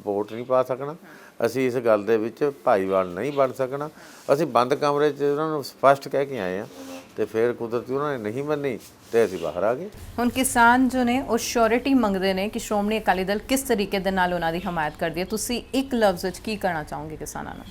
ਵੋਟ ਨਹੀਂ ਪਾ ਸਕਣਾ, ਅਸੀਂ ਇਸ ਗੱਲ ਦੇ ਵਿੱਚ ਭਾਈਵਾਲ ਨਹੀਂ ਬਣ ਸਕਣਾ। ਅਸੀਂ ਬੰਦ ਕਮਰੇ 'ਚ ਉਹਨਾਂ ਨੂੰ ਸਪਸ਼ਟ ਕਹਿ ਕੇ ਆਏ ਹਾਂ ਅਤੇ ਫਿਰ ਕੁਦਰਤੀ ਉਹਨਾਂ ਨੇ ਨਹੀਂ ਮੰਨੀ ਅਤੇ ਅਸੀਂ ਬਾਹਰ ਆ ਗਏ। ਹੁਣ ਕਿਸਾਨ ਜੋ ਨੇ ਉਹ ਸ਼ੋਰਿਟੀ ਮੰਗਦੇ ਨੇ ਕਿ ਸ਼੍ਰੋਮਣੀ ਅਕਾਲੀ ਦਲ ਕਿਸ ਤਰੀਕੇ ਦੇ ਨਾਲ ਉਹਨਾਂ ਦੀ ਹਮਾਇਤ ਕਰਦੀ ਹੈ। ਤੁਸੀਂ ਇੱਕ ਲਫ਼ਜ਼ ਵਿੱਚ ਕੀ ਕਹਿਣਾ ਚਾਹੋਗੇ ਕਿਸਾਨਾਂ ਨੂੰ?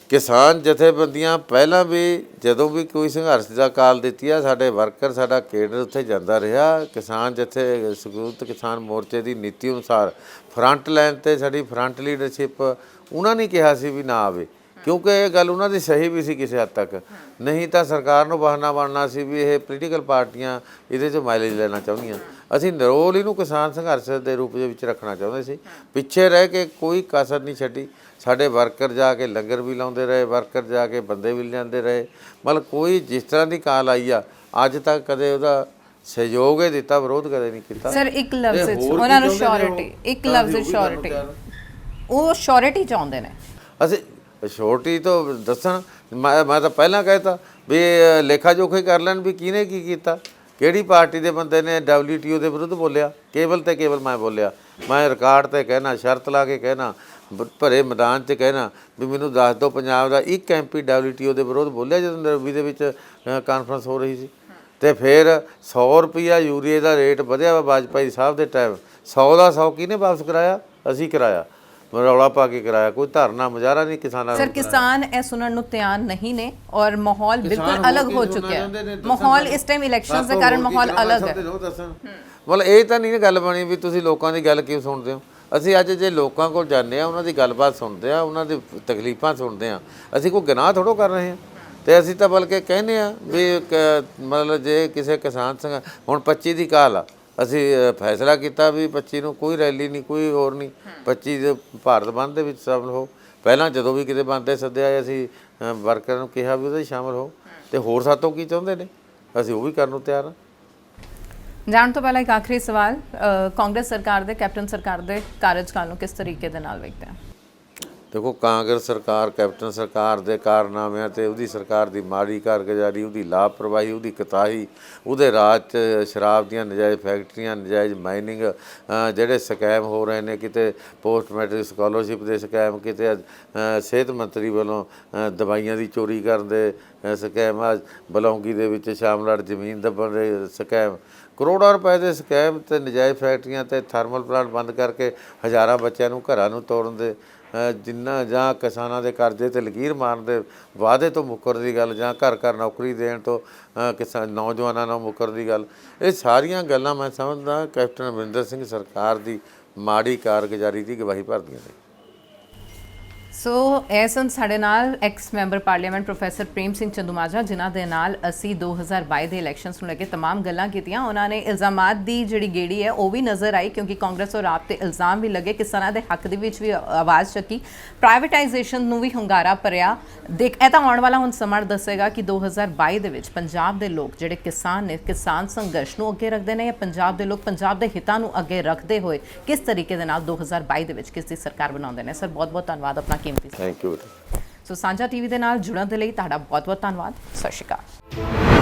ਕਿਸਾਨ ਜਥੇਬੰਦੀਆਂ ਪਹਿਲਾਂ ਵੀ ਜਦੋਂ ਵੀ ਕੋਈ ਸੰਘਰਸ਼ ਦਾ ਕਾਲ ਦਿੱਤੀ ਆ, ਸਾਡੇ ਵਰਕਰ, ਸਾਡਾ ਕੇਡਰ ਉੱਥੇ ਜਾਂਦਾ ਰਿਹਾ। ਕਿਸਾਨ ਸੰਯੁਕਤ ਕਿਸਾਨ ਮੋਰਚੇ ਦੀ ਨੀਤੀ ਅਨੁਸਾਰ ਫਰੰਟ ਲਾਈਨ 'ਤੇ ਸਾਡੀ ਫਰੰਟ ਲੀਡਰਸ਼ਿਪ ਉਹਨਾਂ ਨੇ ਕਿਹਾ ਸੀ ਵੀ ਨਾ ਆਵੇ, ਕਿਉਂਕਿ ਇਹ ਗੱਲ ਉਹਨਾਂ ਦੀ ਸਹੀ ਵੀ ਸੀ ਕਿਸੇ ਹੱਦ ਤੱਕ। ਨਹੀਂ ਤਾਂ ਸਰਕਾਰ ਨੂੰ ਬਹਾਨਾ ਬਣਨਾ ਸੀ ਵੀ ਇਹ ਪੋਲੀਟੀਕਲ ਪਾਰਟੀਆਂ ਇਹਦੇ 'ਚ ਮਾਈਲੇਜ ਲੈਣਾ ਚਾਹੁੰਦੀਆਂ। ਅਸੀਂ ਨਿਰੋਲ ਇਹਨੂੰ ਕਿਸਾਨ ਸੰਘਰਸ਼ ਦੇ ਰੂਪ ਦੇ ਵਿੱਚ ਰੱਖਣਾ ਚਾਹੁੰਦੇ ਸੀ, ਪਿੱਛੇ ਰਹਿ ਕੇ ਕੋਈ ਕਸਰ ਨਹੀਂ ਛੱਡੀ। ਸਾਡੇ ਵਰਕਰ ਜਾ ਕੇ ਲੰਗਰ ਵੀ ਲਾਉਂਦੇ ਰਹੇ, ਵਰਕਰ ਜਾ ਕੇ ਬੰਦੇ ਵੀ ਲਿਆਉਂਦੇ ਰਹੇ, ਮਤਲਬ ਕੋਈ ਜਿਸ ਤਰ੍ਹਾਂ ਦੀ ਕਾਲ ਆਈ ਆ ਅੱਜ ਤੱਕ ਕਦੇ ਉਹਦਾ ਸਹਿਯੋਗ ਹੀ ਦਿੱਤਾ, ਵਿਰੋਧ ਕਦੇ ਨਹੀਂ ਕੀਤਾ। ਸਰ ਇੱਕ ਲਫ਼ਜ਼ ਵਿੱਚ ਉਹਨਾਂ ਨੂੰ ਸ਼ੋਰਿਟੀ, ਇੱਕ ਲਫ਼ਜ਼ ਵਿੱਚ ਸ਼ੋਰਿਟੀ, ਉਹ ਸ਼ੋਰਿਟੀ ਚਾਹੁੰਦੇ ਨੇ। ਅਸੀਂ ਸ਼ੋਰਟੀ ਤੋਂ ਦੱਸਣ ਮੈਂ ਤਾਂ ਪਹਿਲਾਂ ਕਹਿਤਾ ਵੀ ਲੇਖਾ ਜੋਖਾ ਹੀ ਕਰ ਲੈਣ ਵੀ ਕਿਹਨੇ ਕੀ ਕੀਤਾ, ਕਿਹੜੀ ਪਾਰਟੀ ਦੇ ਬੰਦੇ ਨੇ WTO ਦੇ ਵਿਰੁੱਧ ਬੋਲਿਆ। ਕੇਵਲ ਤੇ ਕੇਵਲ ਮੈਂ ਬੋਲਿਆ, ਮੈਂ ਰਿਕਾਰਡ ਤੇ ਕਹਿਣਾ, ਸ਼ਰਤ ਲਾ ਕੇ ਕਹਿਣਾ, ਭਰੇ ਮੈਦਾਨ 'ਚ ਕਹਿਣਾ ਵੀ ਮੈਨੂੰ ਦੱਸ ਦਿਓ ਪੰਜਾਬ ਦਾ ਇੱਕ MP WTO ਦੇ ਵਿਰੁੱਧ ਬੋਲਿਆ ਜਦੋਂ ਨਰੋਬੀ ਦੇ ਵਿੱਚ ਕਾਨਫਰੰਸ ਹੋ ਰਹੀ ਸੀ। ਤੇ ਫਿਰ 100 ਰੁਪਈਆ ਯੂਰੀਏ ਦਾ ਰੇਟ ਵਧਿਆ ਵਾ ਵਾਜਪਾਈ ਸਾਹਿਬ ਦੇ ਟਾਈਮ, 100 ਦਾ 100 ਕਿਹਨੇ ਵਾਪਸ ਕਰਾਇਆ? ਅਸੀਂ ਕਰਾਇਆ, ਰੌਲਾ ਪਾ ਕੇ ਕਰਾਇਆ, ਕੋਈ ਧਰਨਾ ਮੁਜ਼ਾਹਰਾ ਨਹੀਂ ਕਿਸਾਨਾਂ ਸਰ ਕਿਸਾਨ ਇਹ ਸੁਣਨ ਨੂੰ ਤਿਆਰ ਨਹੀਂ ਨੇ ਔਰ ਮਾਹੌਲ ਬਿਲਕੁਲ ਅਲੱਗ ਹੋ ਚੁੱਕਿਆ ਹੈ। ਮਾਹੌਲ ਇਸ ਟਾਈਮ ਇਲੈਕਸ਼ਨਸ ਦੇ ਕਾਰਨ ਮਾਹੌਲ ਅਲੱਗ ਹੈ। ਮਤਲਬ ਇਹ ਤਾਂ ਨਹੀਂ ਗੱਲ ਬਣੀ ਵੀ ਤੁਸੀਂ ਲੋਕਾਂ ਦੀ ਗੱਲ ਕਿਉਂ ਸੁਣਦੇ ਹੋ। ਅਸੀਂ ਅੱਜ ਜੇ ਲੋਕਾਂ ਕੋਲ ਜਾਂਦੇ ਆ, ਉਹਨਾਂ ਦੀ ਗੱਲਬਾਤ ਸੁਣਦੇ ਆ, ਉਹਨਾਂ ਦੀ ਤਕਲੀਫਾਂ ਸੁਣਦੇ ਆ, ਅਸੀਂ ਕੋਈ ਗੁਨਾਹ ਥੋੜ੍ਹਾ ਕਰ ਰਹੇ ਹਾਂ। ਤੇ ਅਸੀਂ ਤਾਂ ਬਲਕਿ ਕਹਿੰਦੇ ਆ ਵੀ ਮਤਲਬ ਜੇ ਕਿਸੇ ਕਿਸਾਨ ਸੰਘ ਹੁਣ 25 ਦੀ ਕਾਲ ਆ, ਅਸੀਂ ਫੈਸਲਾ ਕੀਤਾ ਵੀ 25 ਨੂੰ ਕੋਈ ਰੈਲੀ ਨਹੀਂ, ਕੋਈ ਹੋਰ ਨਹੀਂ, 25 ਦੇ ਭਾਰਤ ਬੰਦ ਦੇ ਵਿੱਚ ਸ਼ਾਮਲ ਹੋ। ਪਹਿਲਾਂ ਜਦੋਂ ਵੀ ਕਿਤੇ ਬੰਦ ਤੇ ਸੱਦਿਆ ਅਸੀਂ ਵਰਕਰਾਂ ਨੂੰ ਕਿਹਾ ਵੀ ਉਹਦੇ 'ਚ ਸ਼ਾਮਲ ਹੋ, ਤੇ ਹੋਰ ਸਾਤੋਂ ਕੀ ਚਾਹੁੰਦੇ ਨੇ ਅਸੀਂ ਉਹ ਵੀ ਕਰਨ ਨੂੰ ਤਿਆਰ ਹਾਂ। ਜਾਣ ਤੋਂ ਪਹਿਲਾਂ ਇੱਕ ਆਖਰੀ ਸਵਾਲ, ਕਾਂਗਰਸ ਸਰਕਾਰ ਦੇ ਕੈਪਟਨ ਸਰਕਾਰ ਦੇ ਕਾਰਜਕਾਲ ਨੂੰ ਕਿਸ ਤਰੀਕੇ ਦੇ ਨਾਲ ਵੇਖਦੇ ਹਨ? ਦੇਖੋ, ਕਾਂਗਰਸ ਸਰਕਾਰ ਕੈਪਟਨ ਸਰਕਾਰ ਦੇ ਕਾਰਨਾਮਿਆਂ ਤੇ ਉਹਦੀ ਸਰਕਾਰ ਦੀ ਮਾੜੀ ਕਾਰਗੁਜ਼ਾਰੀ, ਉਹਦੀ ਲਾਪਰਵਾਹੀ, ਉਹਦੀ ਕੁਤਾਹੀ, ਉਹਦੇ ਰਾਜ 'ਚ ਸ਼ਰਾਬ ਦੀਆਂ ਨਜਾਇਜ਼ ਫੈਕਟਰੀਆਂ, ਨਜਾਇਜ਼ ਮਾਈਨਿੰਗ, ਜਿਹੜੇ ਸਕੈਮ ਹੋ ਰਹੇ ਨੇ, ਕਿਤੇ ਪੋਸਟ ਮੈਟ੍ਰਿਕ ਸਕਾਲਰਸ਼ਿਪ ਦੇ ਸਕੈਮ, ਕਿਤੇ ਸਿਹਤ ਮੰਤਰੀ ਵੱਲੋਂ ਦਵਾਈਆਂ ਦੀ ਚੋਰੀ ਕਰਨ ਦੇ ਸਕੈਮ, ਬਲੌਂਗੀ ਦੇ ਵਿੱਚ ਸ਼ਾਮਲਾਟ ਜ਼ਮੀਨ ਦੱਬਣ ਦੇ ਸਕੈਮ, ਕਰੋੜਾਂ ਰੁਪਏ ਦੇ ਸਕੈਮ ਤੇ ਨਜਾਇਜ਼ ਫੈਕਟਰੀਆਂ ਤੇ ਥਰਮਲ ਪਲਾਂਟ ਬੰਦ ਕਰਕੇ ਹਜ਼ਾਰਾਂ ਬੱਚਿਆਂ ਨੂੰ ਘਰਾਂ ਨੂੰ ਤੋੜਨ ਦੇ, ਜਿੰਨਾ ਜਾਂ ਕਿਸਾਨਾਂ ਦੇ ਕਰਜ਼ੇ ਤੇ ਲਕੀਰ ਮਾਰਨ ਦੇ ਵਾਅਦੇ ਤੋਂ ਮੁੱਕਰ ਦੀ ਗੱਲ, ਜਾਂ ਘਰ ਘਰ ਨੌਕਰੀ ਦੇਣ ਤੋਂ ਕਿਸਾਨ ਨੌਜਵਾਨਾਂ ਨੂੰ ਮੁੱਕਰ ਦੀ ਗੱਲ, ਇਹ ਸਾਰੀਆਂ ਗੱਲਾਂ ਮੈਂ ਸਮਝਦਾ ਕੈਪਟਨ ਅਮਰਿੰਦਰ ਸਿੰਘ ਸਰਕਾਰ ਦੀ ਮਾੜੀ ਕਾਰਗੁਜ਼ਾਰੀ ਦੀ ਗਵਾਹੀ ਭਰਦੀਆਂ ਨੇ। ਸੋ ਇਹ ਸਨ ਸਾਡੇ ਨਾਲ X member parliament professor Prem Singh Chandumajra, ਜਿਨ੍ਹਾਂ ਦੇ ਨਾਲ ਅਸੀਂ 2022 ਦੇ ਇਲੈਕਸ਼ਨਸ ਨੂੰ ਲੈ ਕੇ तमाम ਗੱਲਾਂ ਕੀਤੀਆਂ। ਉਹਨਾਂ ਨੇ ਇਲਜ਼ਾਮਾਤ ਦੀ ਜਿਹੜੀ ਗੇੜੀ ਹੈ ਉਹ ਵੀ ਨਜ਼ਰ ਆਈ, ਕਿਉਂਕਿ ਕਾਂਗਰਸ ਔਰ ਆਪ ਤੇ ਇਲਜ਼ਾਮ ਵੀ ਲੱਗੇ, ਕਿਸਾਨਾਂ ਦੇ ਹੱਕ ਦੇ ਵਿੱਚ ਵੀ ਆਵਾਜ਼ ਚੱਕੀ, ਪ੍ਰਾਈਵੇਟਾਈਜੇਸ਼ਨ ਨੂੰ ਵੀ ਹੁੰਗਾਰਾ ਭਰਿਆ। ਇਹ ਤਾਂ ਆਉਣ ਵਾਲਾ ਹੁਣ ਸਮਾਂ ਦੱਸੇਗਾ ਕਿ 2022 ਦੇ ਵਿੱਚ ਪੰਜਾਬ ਦੇ ਲੋਕ ਜਿਹੜੇ ਕਿਸਾਨ ਨੇ, ਕਿਸਾਨ ਸੰਘਰਸ਼ ਨੂੰ ਅੱਗੇ ਰੱਖਦੇ ਨੇ, ਜਾਂ ਪੰਜਾਬ ਦੇ ਲੋਕ ਪੰਜਾਬ ਦੇ ਹਿੱਤਾਂ ਨੂੰ ਅੱਗੇ ਰੱਖਦੇ ਹੋਏ ਕਿਸ ਤਰੀਕੇ ਦੇ ਨਾਲ 2022 ਦੇ ਵਿੱਚ ਕਿਸ ਦੀ ਸਰਕਾਰ ਬਣਾਉਂਦੇ ਨੇ। ਸਰ ਬਹੁਤ ਬਹੁਤ ਧੰਨਵਾਦ ਆਪਣਾ ਕੀਮਤੀ। Thank you. ਸੋ ਸਾਂਝਾ ਟੀਵੀ ਦੇ ਨਾਲ ਜੁੜਨ ਦੇ ਲਈ ਤੁਹਾਡਾ ਬਹੁਤ ਬਹੁਤ ਧੰਨਵਾਦ। ਸਤਿ ਸ਼੍ਰੀ ਅਕਾਲ।